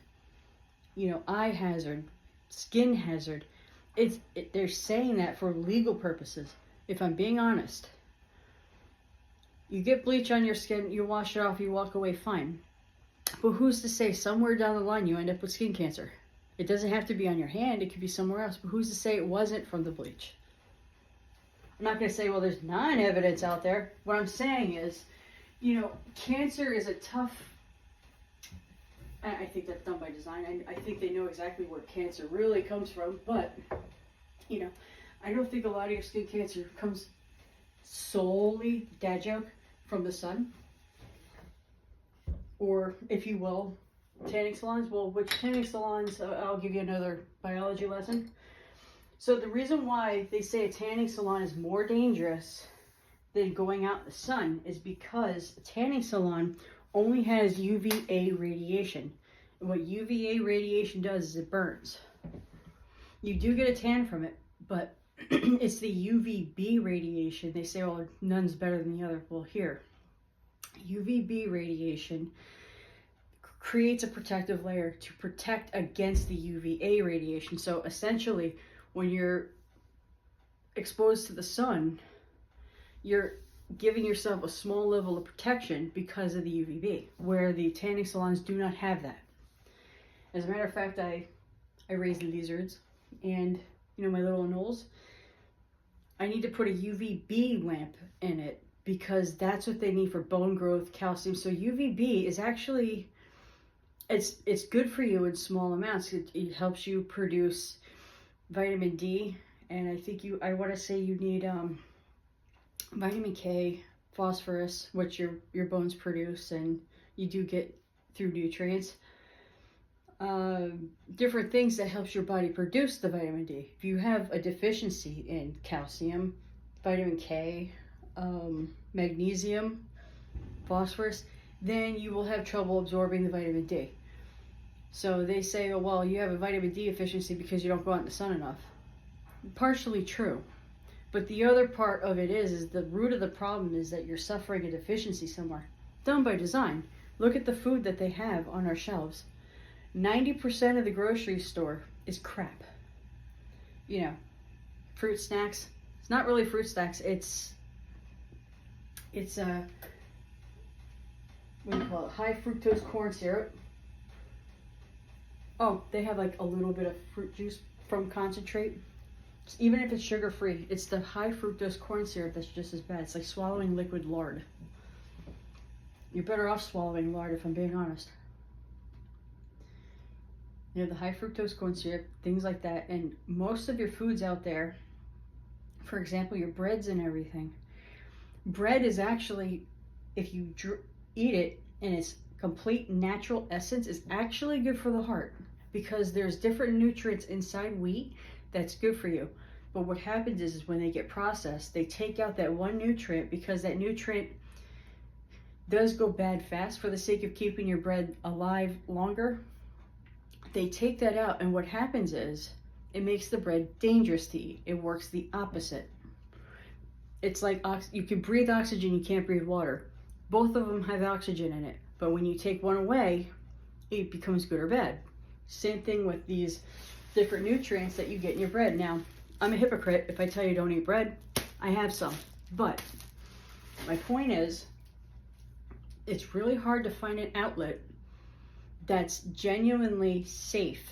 eye hazard, skin hazard. They're saying that for legal purposes, if I'm being honest. You get bleach on your skin, you wash it off, you walk away fine. But who's to say somewhere down the line you end up with skin cancer? It doesn't have to be on your hand, it could be somewhere else. But who's to say it wasn't from the bleach? I'm not going to say, well, there's non-evidence out there. What I'm saying is, cancer is a tough... I think that's done by design. I think they know exactly where cancer really comes from. But, I don't think a lot of your skin cancer comes solely, dad joke, from the sun. Or, if you will, tanning salons. Well, which tanning salons, I'll give you another biology lesson. So the reason why they say a tanning salon is more dangerous than going out in the sun is because a tanning salon only has UVA radiation. And what UVA radiation does is it burns. You do get a tan from it, but it's the UVB radiation. They say, oh, none's better than the other. Well, here, UVB radiation creates a protective layer to protect against the UVA radiation. So essentially, when you're exposed to the sun, you're giving yourself a small level of protection because of the UVB, where the tanning salons do not have that. As a matter of fact, I raise lizards, and my little anoles, I need to put a UVB lamp in it because that's what they need for bone growth, calcium. So UVB is actually, it's good for you in small amounts. It helps you produce vitamin D, and I want to say you need vitamin K, phosphorus, which your bones produce, and you do get through nutrients. Different things that helps your body produce the vitamin D. If you have a deficiency in calcium, vitamin K, magnesium, phosphorus, then you will have trouble absorbing the vitamin D. So they say, oh, well, you have a vitamin D deficiency because you don't go out in the sun enough. Partially true. But the other part of it is the root of the problem is that you're suffering a deficiency somewhere. Done by design. Look at the food that they have on our shelves. 90% of the grocery store is crap. Fruit snacks. It's not really fruit snacks. It's what do you call it? High fructose corn syrup. Oh, they have like a little bit of fruit juice from concentrate. Even if it's sugar-free, it's the high fructose corn syrup that's just as bad. It's like swallowing liquid lard. You're better off swallowing lard, if I'm being honest. The high fructose corn syrup, things like that. And most of your foods out there, for example, your breads and everything. Bread is actually, if you eat it in its complete natural essence, is actually good for the heart because there's different nutrients inside wheat that's good for you. But what happens is when they get processed, they take out that one nutrient because that nutrient does go bad fast for the sake of keeping your bread alive longer. They take that out, and what happens is it makes the bread dangerous to eat. It works the opposite. It's like you can breathe oxygen, you can't breathe water. Both of them have oxygen in it, but when you take one away, it becomes good or bad. Same thing with these different nutrients that you get in your bread. Now, I'm a hypocrite if I tell you don't eat bread. I have some, but my point is, it's really hard to find an outlet that's genuinely safe,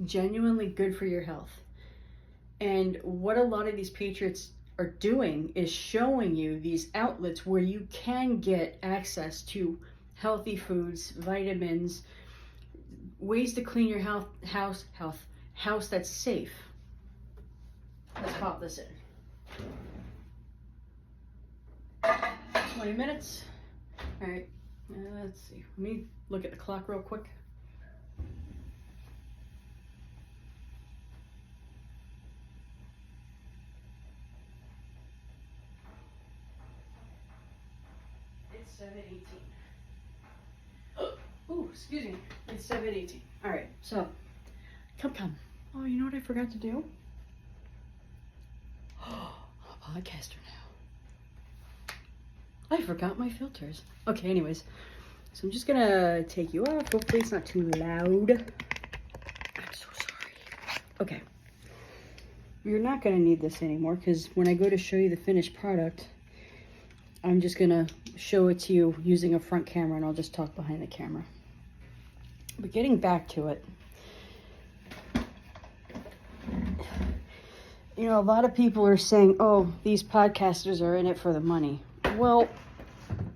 genuinely good for your health. And what a lot of these patriots are doing is showing you these outlets where you can get access to healthy foods, vitamins, ways to clean your house that's safe. Let's pop this in. 20 minutes. All right, let's see. Let me look at the clock real quick. It's 7:18. Oh, excuse me. It's 7:18. All right, so come. Oh, you know what I forgot to do? I'm a podcaster now. I forgot my filters. Okay, anyways. So I'm just gonna take you off. Hopefully it's not too loud. Okay. You're not going to need this anymore because when I go to show you the finished product, I'm just going to show it to you using a front camera, and I'll just talk behind the camera. But getting back to it, you know, a lot of people are saying, oh, these podcasters are in it for the money. Well,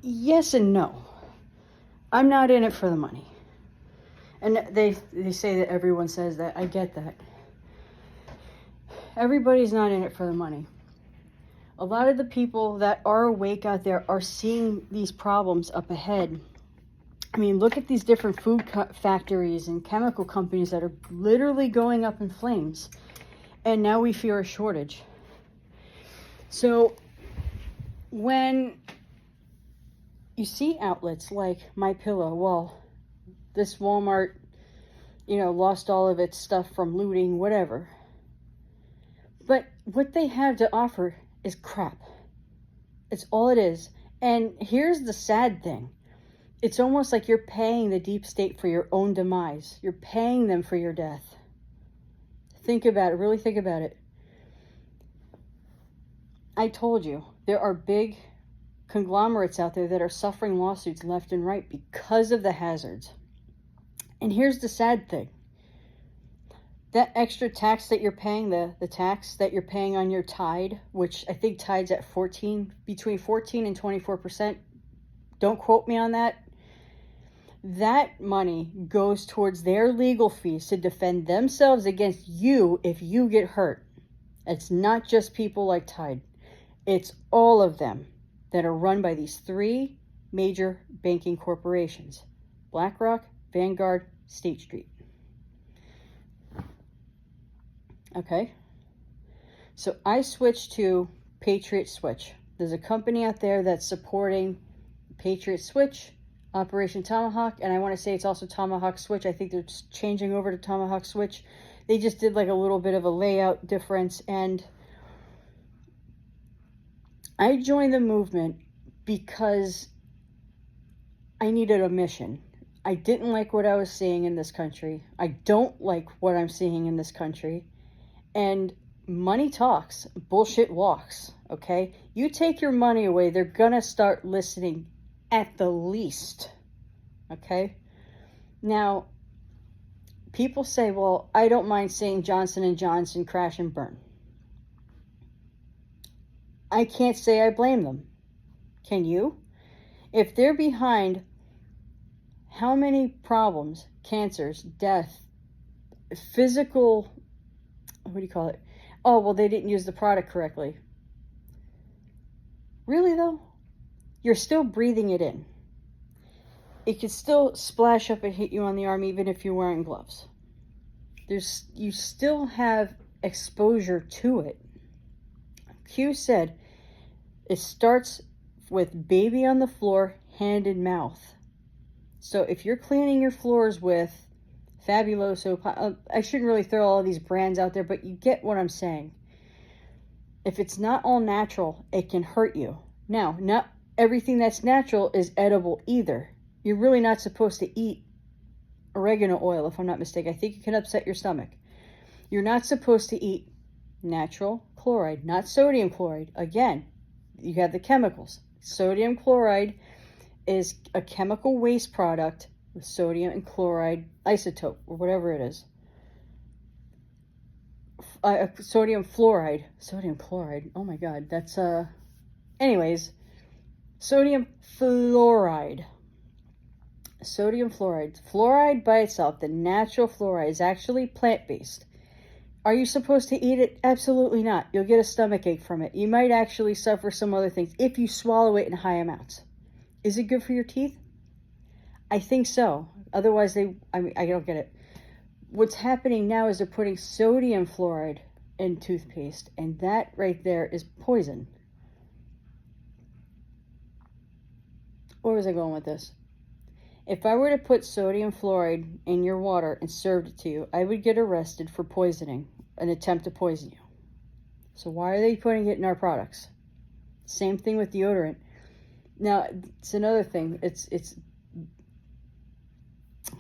yes and no. I'm not in it for the money. And they say that everyone says that. I get that. Everybody's not in it for the money. A lot of the people that are awake out there are seeing these problems up ahead. I mean, look at these different food factories and chemical companies that are literally going up in flames. And now we fear a shortage. So when you see outlets like MyPillow, well, this Walmart, you know, lost all of its stuff from looting, whatever. But what they have to offer is crap. It's all it is. And here's the sad thing. It's almost like you're paying the deep state for your own demise. You're paying them for your death. Think about it. Really think about it. I told you, there are big conglomerates out there that are suffering lawsuits left and right because of the hazards. And here's the sad thing. That extra tax that you're paying, the tax that you're paying on your Tide, which I think Tide's at between 14 and 24%. Don't quote me on that. That money goes towards their legal fees to defend themselves against you if you get hurt. It's not just people like Tide. It's all of them that are run by these three major banking corporations: BlackRock, Vanguard, State Street. Okay, so I switched to Patriot Switch. There's a company out there that's supporting Patriot Switch, Operation Tomahawk, and I want to say it's also Tomahawk Switch. I think they're changing over to Tomahawk Switch. They just did like a little bit of a layout difference, and I joined the movement because I needed a mission. I didn't like what I was seeing in this country. I don't like what I'm seeing in this country. And money talks, bullshit walks, okay? You take your money away, they're gonna start listening at the least, okay? Now, people say, well, I don't mind seeing Johnson & Johnson crash and burn. I can't say I blame them. Can you? If they're behind how many problems, cancers, death, physical, what do you call it? Oh, well, they didn't use the product correctly. Really, though? You're still breathing it in. It could still splash up and hit you on the arm even if you're wearing gloves. You still have exposure to it. Q said it starts with baby on the floor, hand and mouth. So if you're cleaning your floors with Fabuloso, I shouldn't really throw all these brands out there, but you get what I'm saying. If it's not all natural, it can hurt you. Now, not everything that's natural is edible either. You're really not supposed to eat oregano oil, if I'm not mistaken. I think it can upset your stomach. You're not supposed to eat natural chloride, not sodium chloride. Again, you have the chemicals. Sodium chloride is a chemical waste product with sodium and chloride isotope, or whatever it is. Sodium chloride. Oh my God, that's anyways, sodium fluoride. Fluoride by itself, the natural fluoride, is actually plant-based. Are you supposed to eat it? Absolutely not. You'll get a stomach ache from it. You might actually suffer some other things if you swallow it in high amounts. Is it good for your teeth? I think so. Otherwise, I don't get it. What's happening now is they're putting sodium fluoride in toothpaste, and that right there is poison. Where was I going with this? If I were to put sodium fluoride in your water and served it to you, I would get arrested for poisoning, an attempt to poison you. So why are they putting it in our products? Same thing with deodorant. Now, it's another thing. It's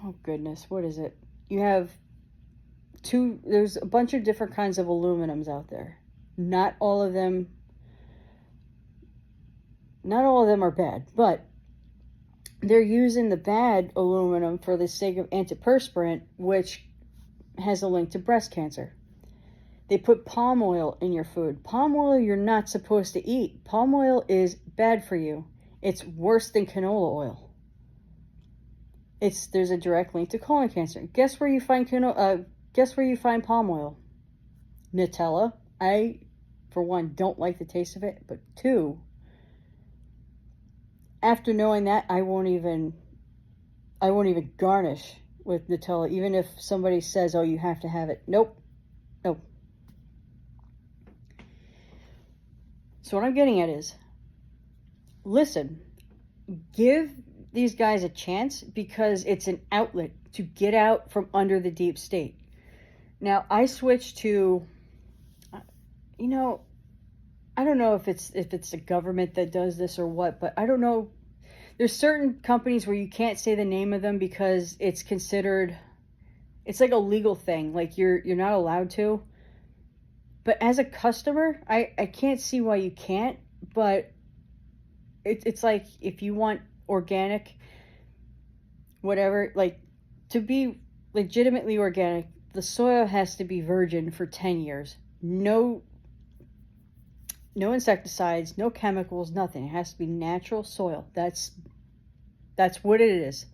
oh goodness, what is it? You have there's a bunch of different kinds of aluminums out there. Not all of them are bad, but they're using the bad aluminum for the sake of antiperspirant, which has a link to breast cancer. They put palm oil in your food. Palm oil you're not supposed to eat. Palm oil is bad for you. It's worse than canola oil. There's a direct link to colon cancer. Guess where you find palm oil? Nutella. I, for one, don't like the taste of it, but two, after knowing that, I won't even garnish with Nutella, even if somebody says, "Oh, you have to have it." Nope. So what I'm getting at is, listen, give these guys a chance, because it's an outlet to get out from under the deep state. Now, I switched to, I don't know if it's the government that does this or what, but I don't know. There's certain companies where you can't say the name of them because it's considered, it's like a legal thing. Like you're not allowed to. But as a customer, I can't see why you can't, but it's like, if you want organic, whatever, like, to be legitimately organic, the soil has to be virgin for 10 years. No insecticides, no chemicals, nothing. It has to be natural soil. That's what it is.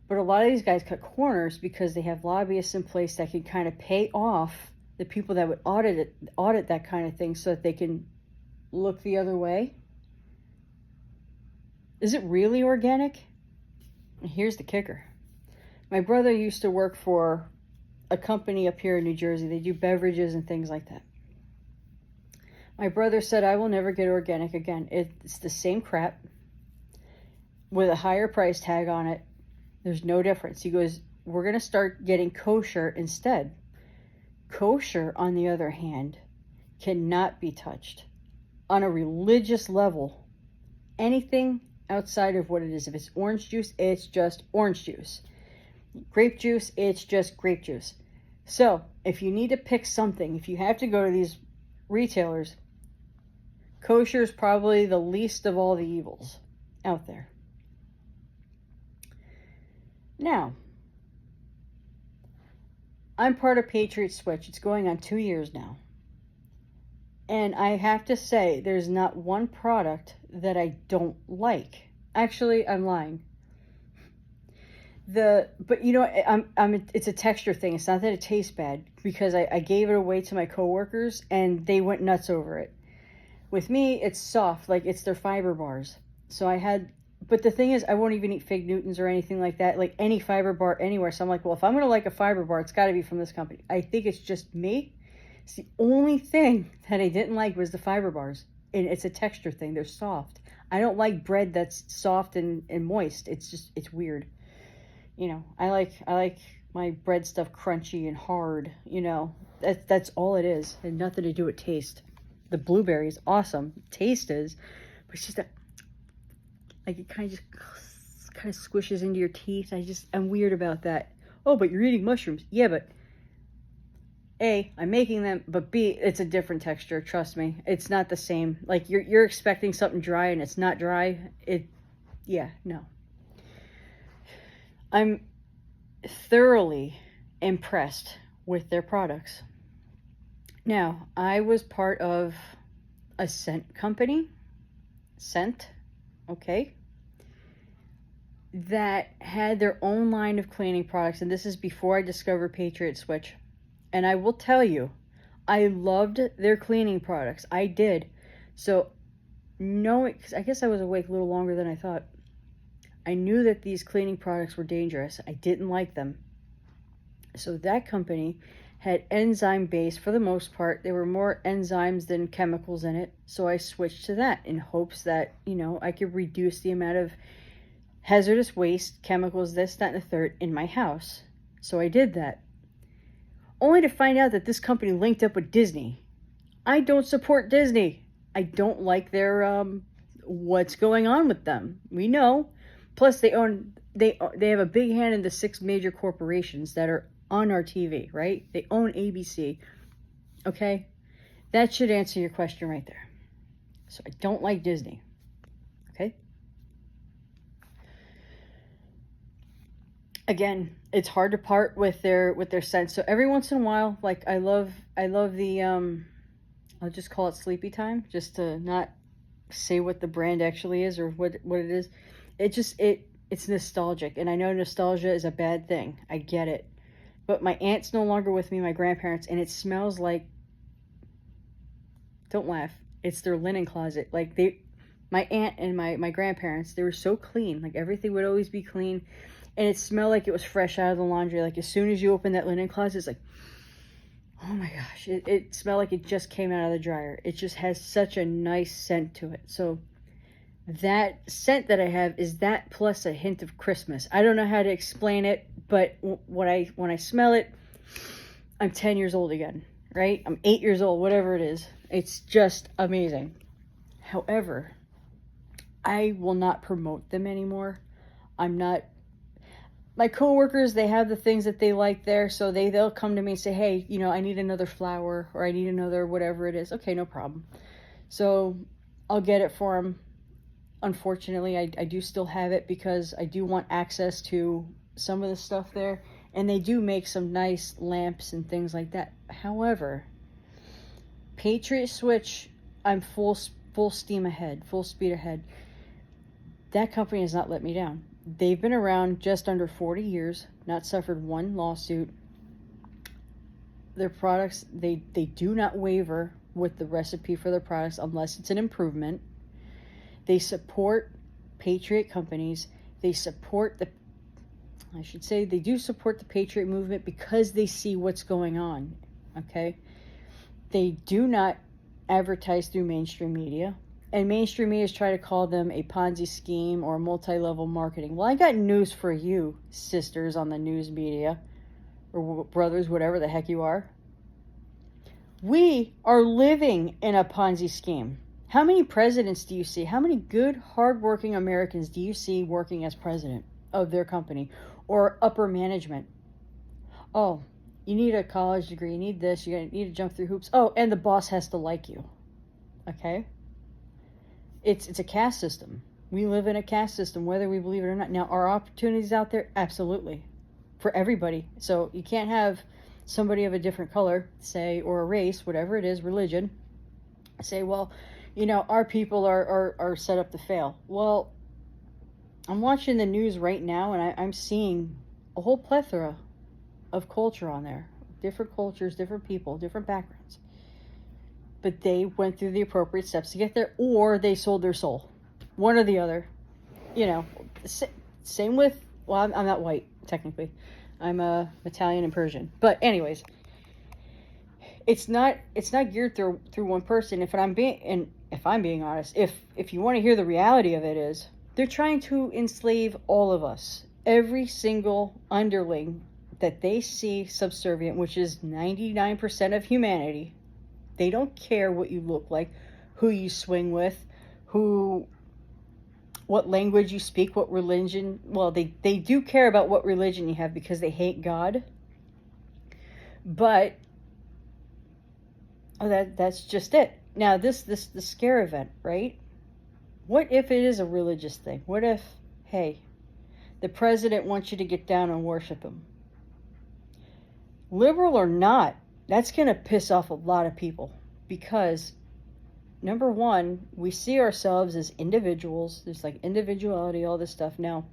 But a lot of these guys cut corners because they have lobbyists in place that can kind of pay off the people that would audit that kind of thing, so that they can look the other way. Is it really organic? Here's the kicker. My brother used to work for a company up here in New Jersey. They do beverages and things like that. My brother said, "I will never get organic again. It's the same crap with a higher price tag on it. There's no difference." He goes, "We're going to start getting kosher instead." Kosher, on the other hand, cannot be touched on a religious level. Anything outside of what it is. If it's orange juice, it's just orange juice. Grape juice, it's just grape juice. So, if you need to pick something, if you have to go to these retailers, kosher is probably the least of all the evils out there. Now, I'm part of Patriot Switch. It's going on 2 years now. And I have to say, there's not one product that I don't like. Actually, I'm lying. But it's a texture thing. It's not that it tastes bad, because I gave it away to my coworkers and they went nuts over it. With me, it's soft, like it's their fiber bars. But the thing is, I won't even eat Fig Newtons or anything like that, like any fiber bar anywhere. So I'm like, well, if I'm going to like a fiber bar, it's got to be from this company. I think it's just me. It's the only thing that I didn't like was the fiber bars. And it's a texture thing. They're soft. I don't like bread that's soft and moist. It's weird. I like my bread stuff crunchy and hard. That's all it is. It had nothing to do with taste. The blueberry is awesome. Taste is, but it's just it kind of squishes into your teeth. I'm weird about that. Oh, but you're eating mushrooms. Yeah, but A, I'm making them, but B, it's a different texture. Trust me. It's not the same. Like you're expecting something dry and it's not dry. No. I'm thoroughly impressed with their products. Now, I was part of a scent company. Scent. Okay, that had their own line of cleaning products, and this is before I discovered Patriot Switch. And I will tell you, I loved their cleaning products. I did. So, because I guess I was awake a little longer than I thought. I knew that these cleaning products were dangerous. I didn't like them. So that company had enzyme based for the most part. There were more enzymes than chemicals in it. So I switched to that in hopes that, I could reduce the amount of hazardous waste, chemicals, this, that, and the third in my house. So I did that. Only to find out that this company linked up with Disney. I don't support Disney. I don't like their, what's going on with them. We know. Plus they have a big hand in the 6 major corporations that are on our TV, right? They own ABC. Okay? That should answer your question right there. So I don't like Disney. Okay? Again, it's hard to part with their scent. So every once in a while, like I love the I'll just call it Sleepy Time, just to not say what the brand actually is or what it is. It's nostalgic, and I know nostalgia is a bad thing. I get it. But my aunt's no longer with me, my grandparents, and it smells like, don't laugh, it's their linen closet. Like my aunt and my grandparents, they were so clean. Like everything would always be clean. And it smelled like it was fresh out of the laundry. Like as soon as you open that linen closet, it's like, oh my gosh, it smelled like it just came out of the dryer. It just has such a nice scent to it. So that scent that I have is that plus a hint of Christmas. I don't know how to explain it, but when I smell it, I'm 10 years old again, right? I'm 8 years old, whatever it is. It's just amazing. However, I will not promote them anymore. My coworkers, they have the things that they like there, so they'll come to me and say, hey, I need another flower, or I need another whatever it is. Okay, no problem. So I'll get it for them. Unfortunately, I do still have it because I do want access to some of the stuff there, and they do make some nice lamps and things like that. However, Patriot Switch, I'm full steam ahead, full speed ahead. That company has not let me down. They've been around just under 40 years, not suffered one lawsuit. Their products, they do not waver with the recipe for their products unless it's an improvement. They support patriot companies. They do support the patriot movement because they see what's going on, okay? They do not advertise through mainstream media. And mainstream media is trying to call them a Ponzi scheme or multi-level marketing. Well, I got news for you, sisters on the news media, or brothers, whatever the heck you are. We are living in a Ponzi scheme. How many presidents do you see? How many good, hardworking Americans do you see working as president of their company or upper management? Oh, you need a college degree. You need this. You need to jump through hoops. Oh, and the boss has to like you. Okay? It's a caste system. We live in a caste system, whether we believe it or not. Now, are opportunities out there? Absolutely. For everybody. So you can't have somebody of a different color, say, or a race, whatever it is, religion, say, well, our people are set up to fail. Well, I'm watching the news right now, and I'm seeing a whole plethora of culture on there. Different cultures, different people, different backgrounds. But they went through the appropriate steps to get there, or they sold their soul. One or the other. Same with, well, I'm not white, technically. I'm Italian and Persian. But anyways, it's not geared through one person. If I'm being honest, if you want to hear the reality of it is, they're trying to enslave all of us. Every single underling that they see subservient, which is 99% of humanity. They don't care what you look like, who you swing with, what language you speak, what religion. Well, they do care about what religion you have because they hate God. But that's just it. Now, the scare event, right? What if it is a religious thing? What if, hey, the president wants you to get down and worship him? Liberal or not, that's going to piss off a lot of people because, number one, we see ourselves as individuals. There's like individuality, all this stuff. Now,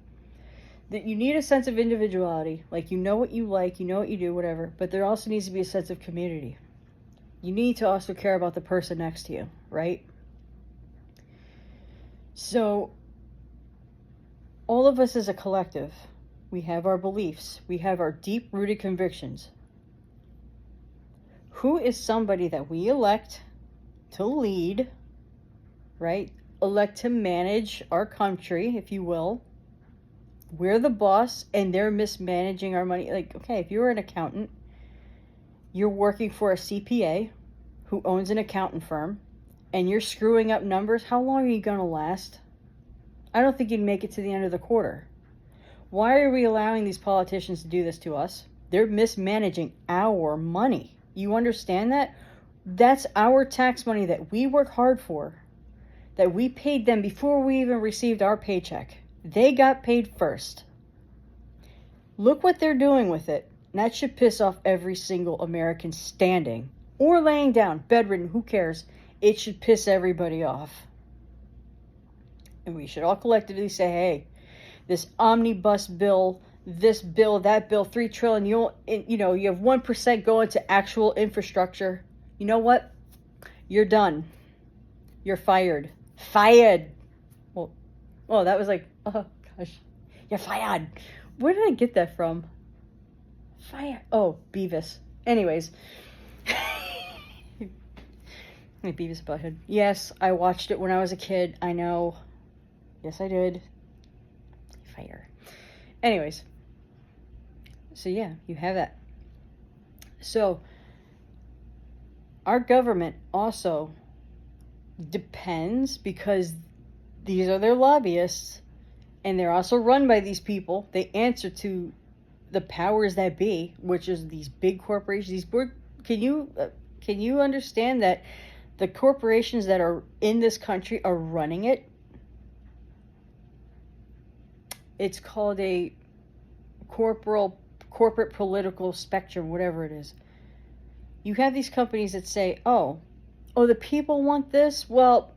that you need a sense of individuality. Like, you know what you like, you know what you do, whatever. But there also needs to be a sense of community. You need to also care about the person next to you, right? So, all of us as a collective, we have our beliefs. We have our deep-rooted convictions. Who is somebody that we elect to lead, right? Elect to manage our country, if you will. We're the boss, and they're mismanaging our money. Like, okay, if you're an accountant, you're working for a CPA who owns an accountant firm, and you're screwing up numbers, how long are you going to last? I don't think you'd make it to the end of the quarter. Why are we allowing these politicians to do this to us? They're mismanaging our money. You understand that? That's our tax money that we work hard for, that we paid them before we even received our paycheck. They got paid first. Look what they're doing with it. That should piss off every single American standing or laying down, bedridden, who cares? It should piss everybody off. And we should all collectively say, hey, this omnibus bill, this bill, that bill, $3 trillion, you have 1% going to actual infrastructure. You know what? You're done. You're fired. Fired. Well, that was like, oh gosh. You're fired. Where did I get that from? Fire. Oh, Beavis. Anyways. Beavis Butthead. Yes, I watched it when I was a kid. I know. Yes, I did. Fire. Anyways. So yeah, you have that. So, our government also depends, because these are their lobbyists, and they're also run by these people. They answer to the powers that be, which is these big corporations. Can you understand that the corporations that are in this country are running it? It's called a corporate political spectrum, whatever it is. You have these companies that say, oh, the people want this. Well,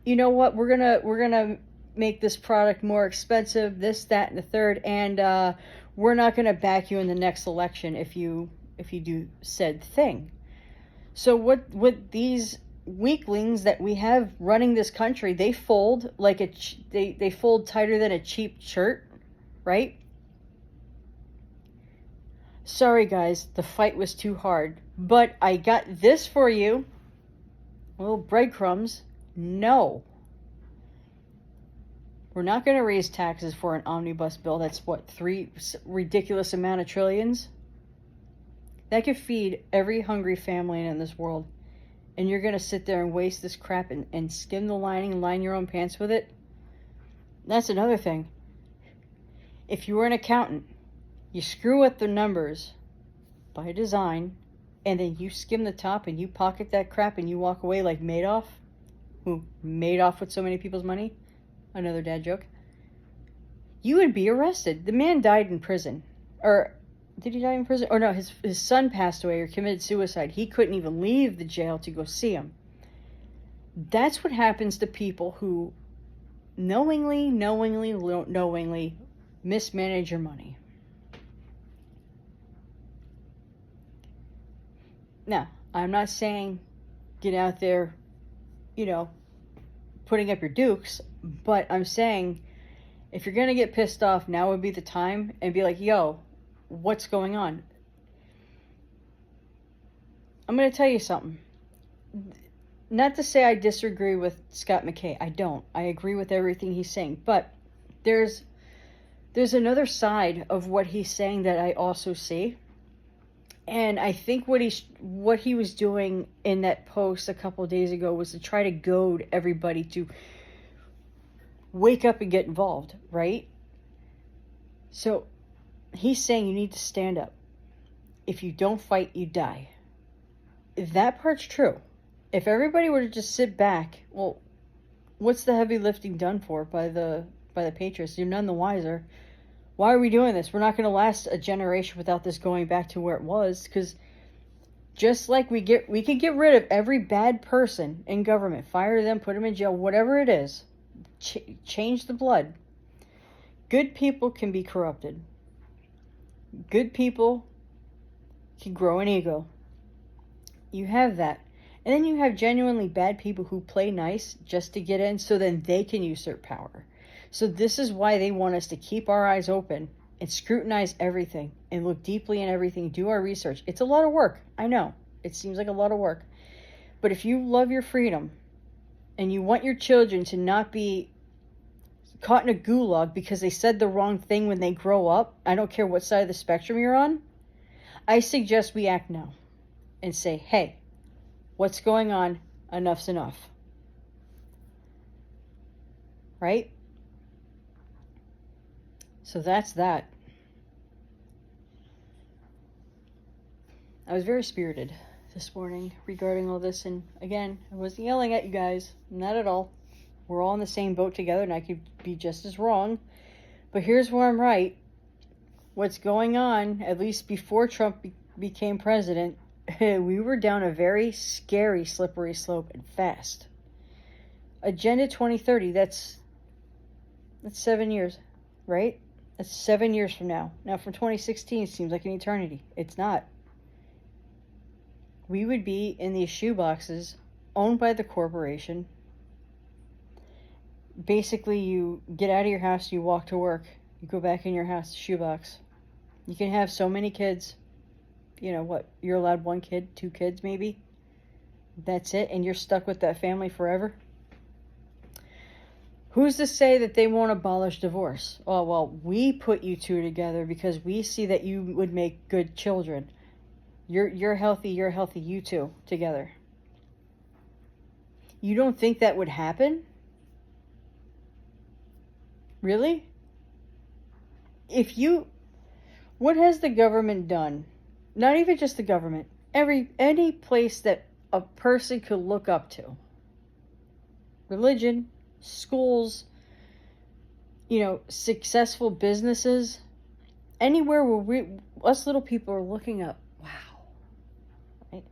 you know what? We're gonna make this product more expensive, this, that, and the third, and we're not gonna back you in the next election if you do said thing. So what these weaklings that we have running this country, they fold like they fold tighter than a cheap shirt, right? Sorry guys, the fight was too hard, but I got this for you. Little breadcrumbs. No. We're not going to raise taxes for an omnibus bill that's what, 3 ridiculous amount of trillions? That could feed every hungry family in this world. And you're going to sit there and waste this crap and skim the lining and line your own pants with it? That's another thing. If you were an accountant, you screw up the numbers by design, and then you skim the top and you pocket that crap and you walk away like Madoff, who made off with so many people's money. Another dad joke. You would be arrested. The man died in prison. Or did he die in prison? Or no, his son passed away or committed suicide. He couldn't even leave the jail to go see him. That's what happens to people who knowingly mismanage your money. Now, I'm not saying get out there, putting up your dukes, but I'm saying if you're going to get pissed off, now would be the time, and be like, yo, what's going on? I'm going to tell you something. Not to say I disagree with Scott McKay. I don't. I agree with everything he's saying, but there's another side of what he's saying that I also see. And I think what he was doing in that post a couple of days ago was to try to goad everybody to wake up and get involved, right? So he's saying you need to stand up. If you don't fight, you die. That part's true. If everybody were to just sit back, well, what's the heavy lifting done for by the patriots? You're none the wiser. Why are we doing this? We're not going to last a generation without this going back to where it was. Because just like we could get rid of every bad person in government, fire them, put them in jail, whatever it is, change the blood. Good people can be corrupted. Good people can grow an ego. You have that. And then you have genuinely bad people who play nice just to get in so then they can usurp power. So this is why they want us to keep our eyes open and scrutinize everything and look deeply in everything, do our research. It's a lot of work. I know. It seems like a lot of work. But if you love your freedom and you want your children to not be caught in a gulag because they said the wrong thing when they grow up, I don't care what side of the spectrum you're on, I suggest we act now and say, hey, what's going on? Enough's enough. Right? So that's that. I was very spirited this morning regarding all this. And again, I wasn't yelling at you guys. Not at all. We're all in the same boat together, and I could be just as wrong. But here's where I'm right. What's going on, at least before Trump became president, we were down a very scary, slippery slope and fast. Agenda 2030, that's 7 years, right? That's 7 years from now. Now, from 2016, it seems like an eternity. It's not. We would be in these shoeboxes owned by the corporation. Basically, you get out of your house, you walk to work, you go back in your house, shoebox. You can have so many kids. You know what? You're allowed 1 kid, 2 kids maybe. That's it, and you're stuck with that family forever. Who's to say that they won't abolish divorce? Oh, well, we put you two together because we see that you would make good children. You're healthy, you two together. You don't think that would happen? Really? What has the government done? Not even just the government. Any place that a person could look up to. Religion, schools, successful businesses. Anywhere where us little people are looking up. Wow. Right?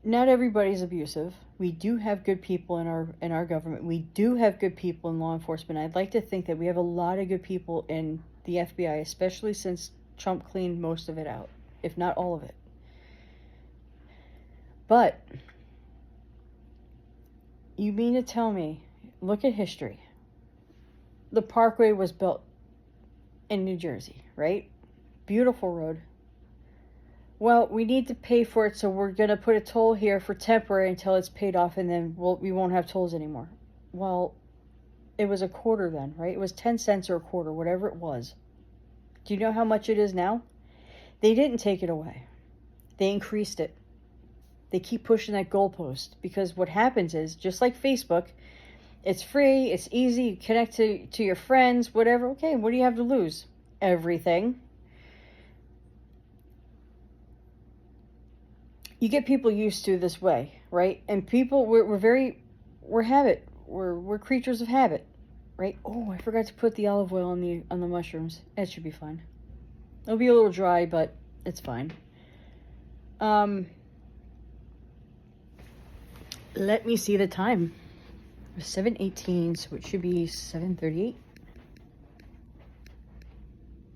Not everybody's abusive. We do have good people in our government. We do have good people in law enforcement. I'd like to think that we have a lot of good people in the FBI, especially since Trump cleaned most of it out, if not all of it. But you mean to tell me, look at history. The Parkway was built in New Jersey, right? Beautiful road. Well, we need to pay for it, so we're going to put a toll here for temporary until it's paid off, and then we won't have tolls anymore. Well, it was a quarter then, right? It was 10 cents or a quarter, whatever it was. Do you know how much it is now? They didn't take it away. They increased it. They keep pushing that goalpost because what happens is, just like Facebook, it's free, it's easy, you connect to your friends, whatever. Okay, what do you have to lose? Everything. You get people used to this way, right? And people, we're creatures of habit, right? Oh, I forgot to put the olive oil on the mushrooms. That should be fine. It'll be a little dry, but it's fine. Let me see the time. It was 7:18, so it should be 7:38.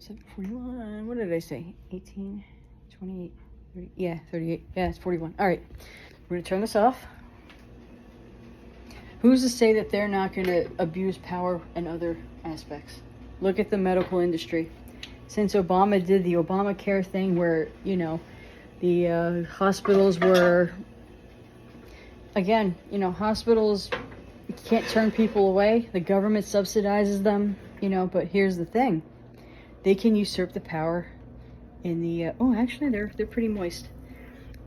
7:41. What did I say? 18, 28, 30. Yeah, 38. Yeah, it's 41. All right. We're going to turn this off. Who's to say that they're not going to abuse power in other aspects? Look at the medical industry. Since Obama did the Obamacare thing where, the hospitals were, again, hospitals can't turn people away. The government subsidizes them, but here's the thing. They can usurp the power in the, actually they're pretty moist.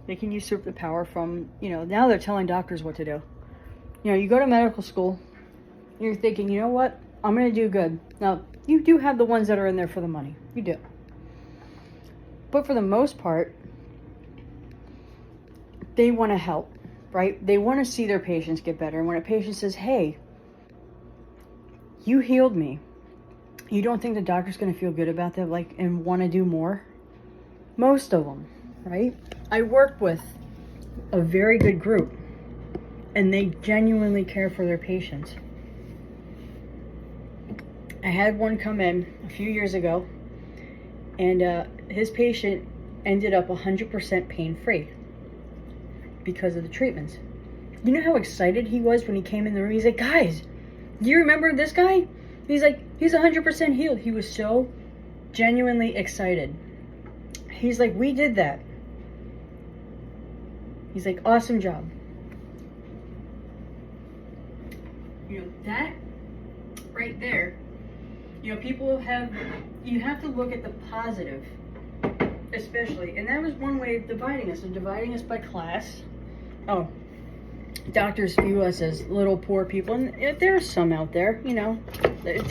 They can usurp the power from, now they're telling doctors what to do. You go to medical school, you're thinking, you know what, I'm going to do good. Now, you do have the ones that are in there for the money. You do. But for the most part, they want to help, right? They want to see their patients get better. And when a patient says, hey, you healed me, you don't think the doctor's going to feel good about that, and want to do more? Most of them, right? I work with a very good group, and they genuinely care for their patients. I had one come in a few years ago, and his patient ended up 100% pain-free because of the treatments. You know how excited he was when he came in the room? He's like, guys, do you remember this guy? He's like, he's 100% healed. He was so genuinely excited. He's like, we did that. He's like, awesome job. That right there, people you have to look at the positive, especially. And that was one way of dividing us, by class. Oh, doctors view us as little poor people, and there are some out there, it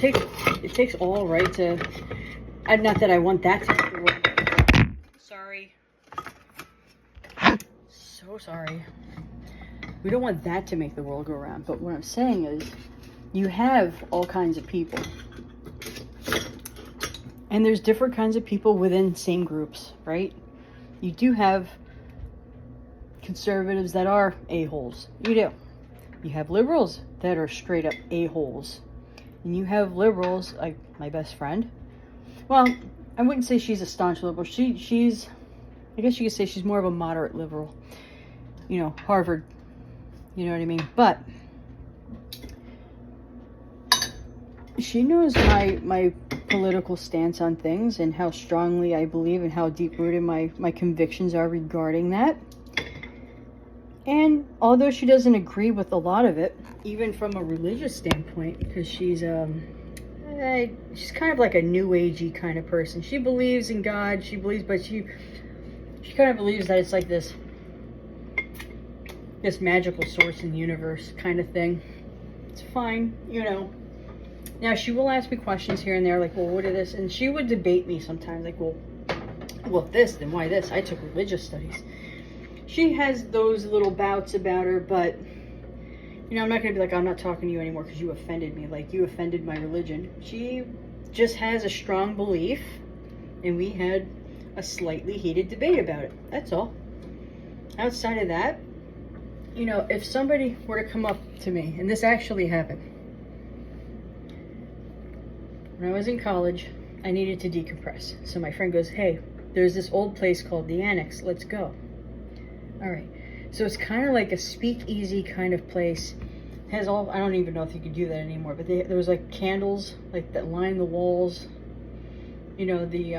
takes all, right, to, not that I want that to be the word. Sorry, so sorry. We don't want that to make the world go round. But what I'm saying is, you have all kinds of people. And there's different kinds of people within same groups, right? You do have conservatives that are a-holes. You do. You have liberals that are straight up a-holes. And you have liberals, like my best friend. Well, I wouldn't say she's a staunch liberal. She's, I guess you could say she's more of a moderate liberal. You know, Harvard. You know what I mean? But she knows my political stance on things and how strongly I believe and how deep-rooted my convictions are regarding that. And although she doesn't agree with a lot of it, even from a religious standpoint, because she's kind of like a new agey kind of person. She believes in God, but she kind of believes that it's like this magical source in the universe kind of thing. It's fine, you know. Now, she will ask me questions here and there, like, well, what is this? And she would debate me sometimes, like, well, if this, then why this? I took religious studies. She has those little bouts about her, but, you know, I'm not going to be like, I'm not talking to you anymore because you offended me. Like, you offended my religion. She just has a strong belief, and we had a slightly heated debate about it. That's all. Outside of that, you know, if somebody were to come up to me, and this actually happened. When I was in college, I needed to decompress. So my friend goes, hey, there's this old place called the Annex. Let's go. All right. So it's kind of like a speakeasy kind of place. It has all, I don't even know if you could do that anymore, but there was like candles like that line the walls. You know, the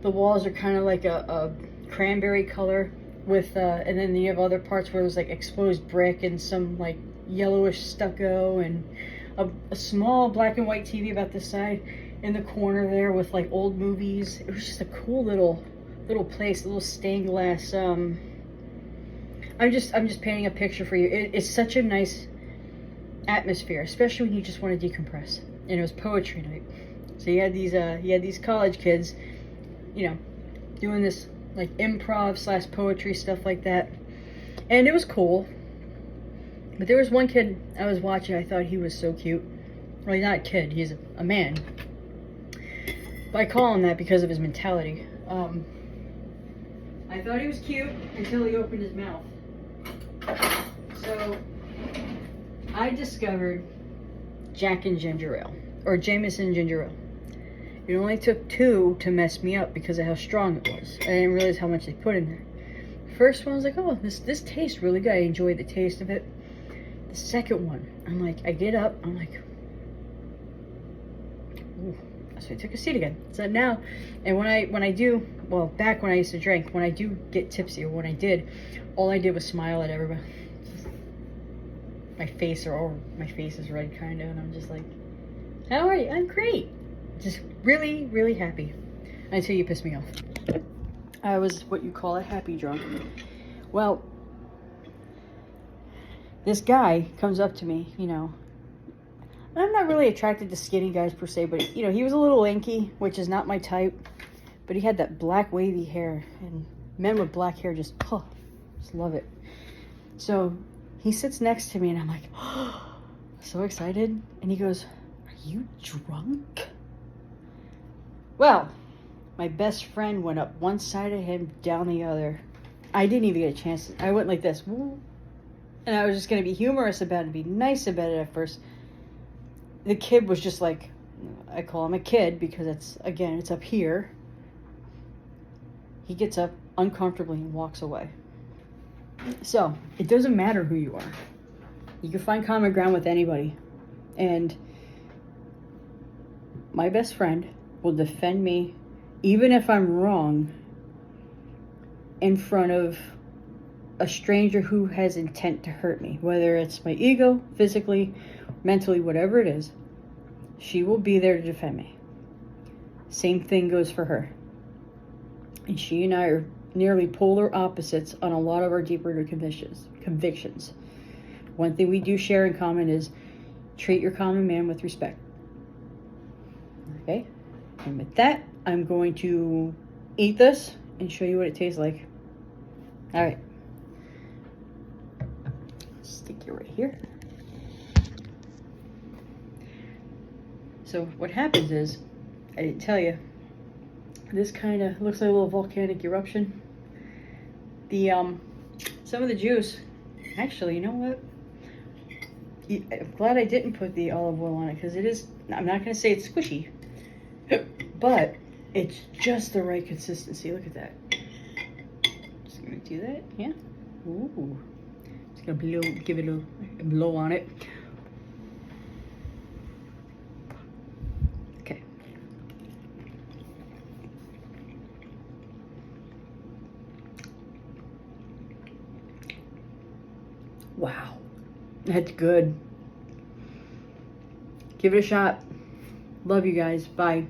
walls are kind of like a cranberry color with, and then you have other parts where there's like exposed brick and some like yellowish stucco and a small black and white TV about this side in the corner there with like old movies. It was just a cool little place, a little stained glass. I'm just painting a picture for you. It's such a nice atmosphere, especially when you just want to decompress. And it was poetry night, so you had these college kids, you know, doing this like improv / poetry stuff like that, and it was cool. But there was one kid I was watching, I thought he was so cute. Well, he's not a kid, he's a man. But I call him that because of his mentality. I thought he was cute until he opened his mouth. So, I discovered Jack and Ginger Ale, or Jameson Ginger Ale. It only took 2 to mess me up because of how strong it was. I didn't realize how much they put in there. The first one was like, oh, this tastes really good. I enjoyed the taste of it. The second one, I'm like, I get up, I'm like, ooh. So I took a seat again. So now, and when I do, well, back when I used to drink, when I do get tipsy, or when I did, all I did was smile at everybody. My face is red kind of, and I'm just like, how are you? I'm great. Just really, really happy. Until you piss me off. I was what you call a happy drunk. Well, this guy comes up to me, you know. I'm not really attracted to skinny guys per se, but, you know, he was a little lanky, which is not my type. But he had that black wavy hair, and men with black hair just love it. So he sits next to me, and I'm like, oh, so excited. And he goes, are you drunk? Well, my best friend went up one side of him, down the other. I didn't even get a chance. I went like this. Woo. And I was just going to be humorous about it and be nice about it at first. The kid was just like, I call him a kid because it's up here. He gets up uncomfortably and walks away. So, it doesn't matter who you are. You can find common ground with anybody. And my best friend will defend me, even if I'm wrong, in front of a stranger who has intent to hurt me, whether it's my ego, physically, mentally, whatever it is. She will be there to defend me. Same thing goes for her. And she and I are nearly polar opposites on a lot of our deep-rooted convictions. One thing we do share in common is treat your common man with respect. Okay? And with that, I'm going to eat this and show you what it tastes like. All right. Stick you right here. So what happens is, I didn't tell you, this kind of looks like a little volcanic eruption. The some of the juice, actually, you know what? I'm glad I didn't put the olive oil on it, because it is, I'm not going to say it's squishy, but it's just the right consistency. Look at that. Just going to do that, yeah. Ooh. Just going to blow, give it a blow on it. Okay. Wow. That's good. Give it a shot. Love you guys. Bye.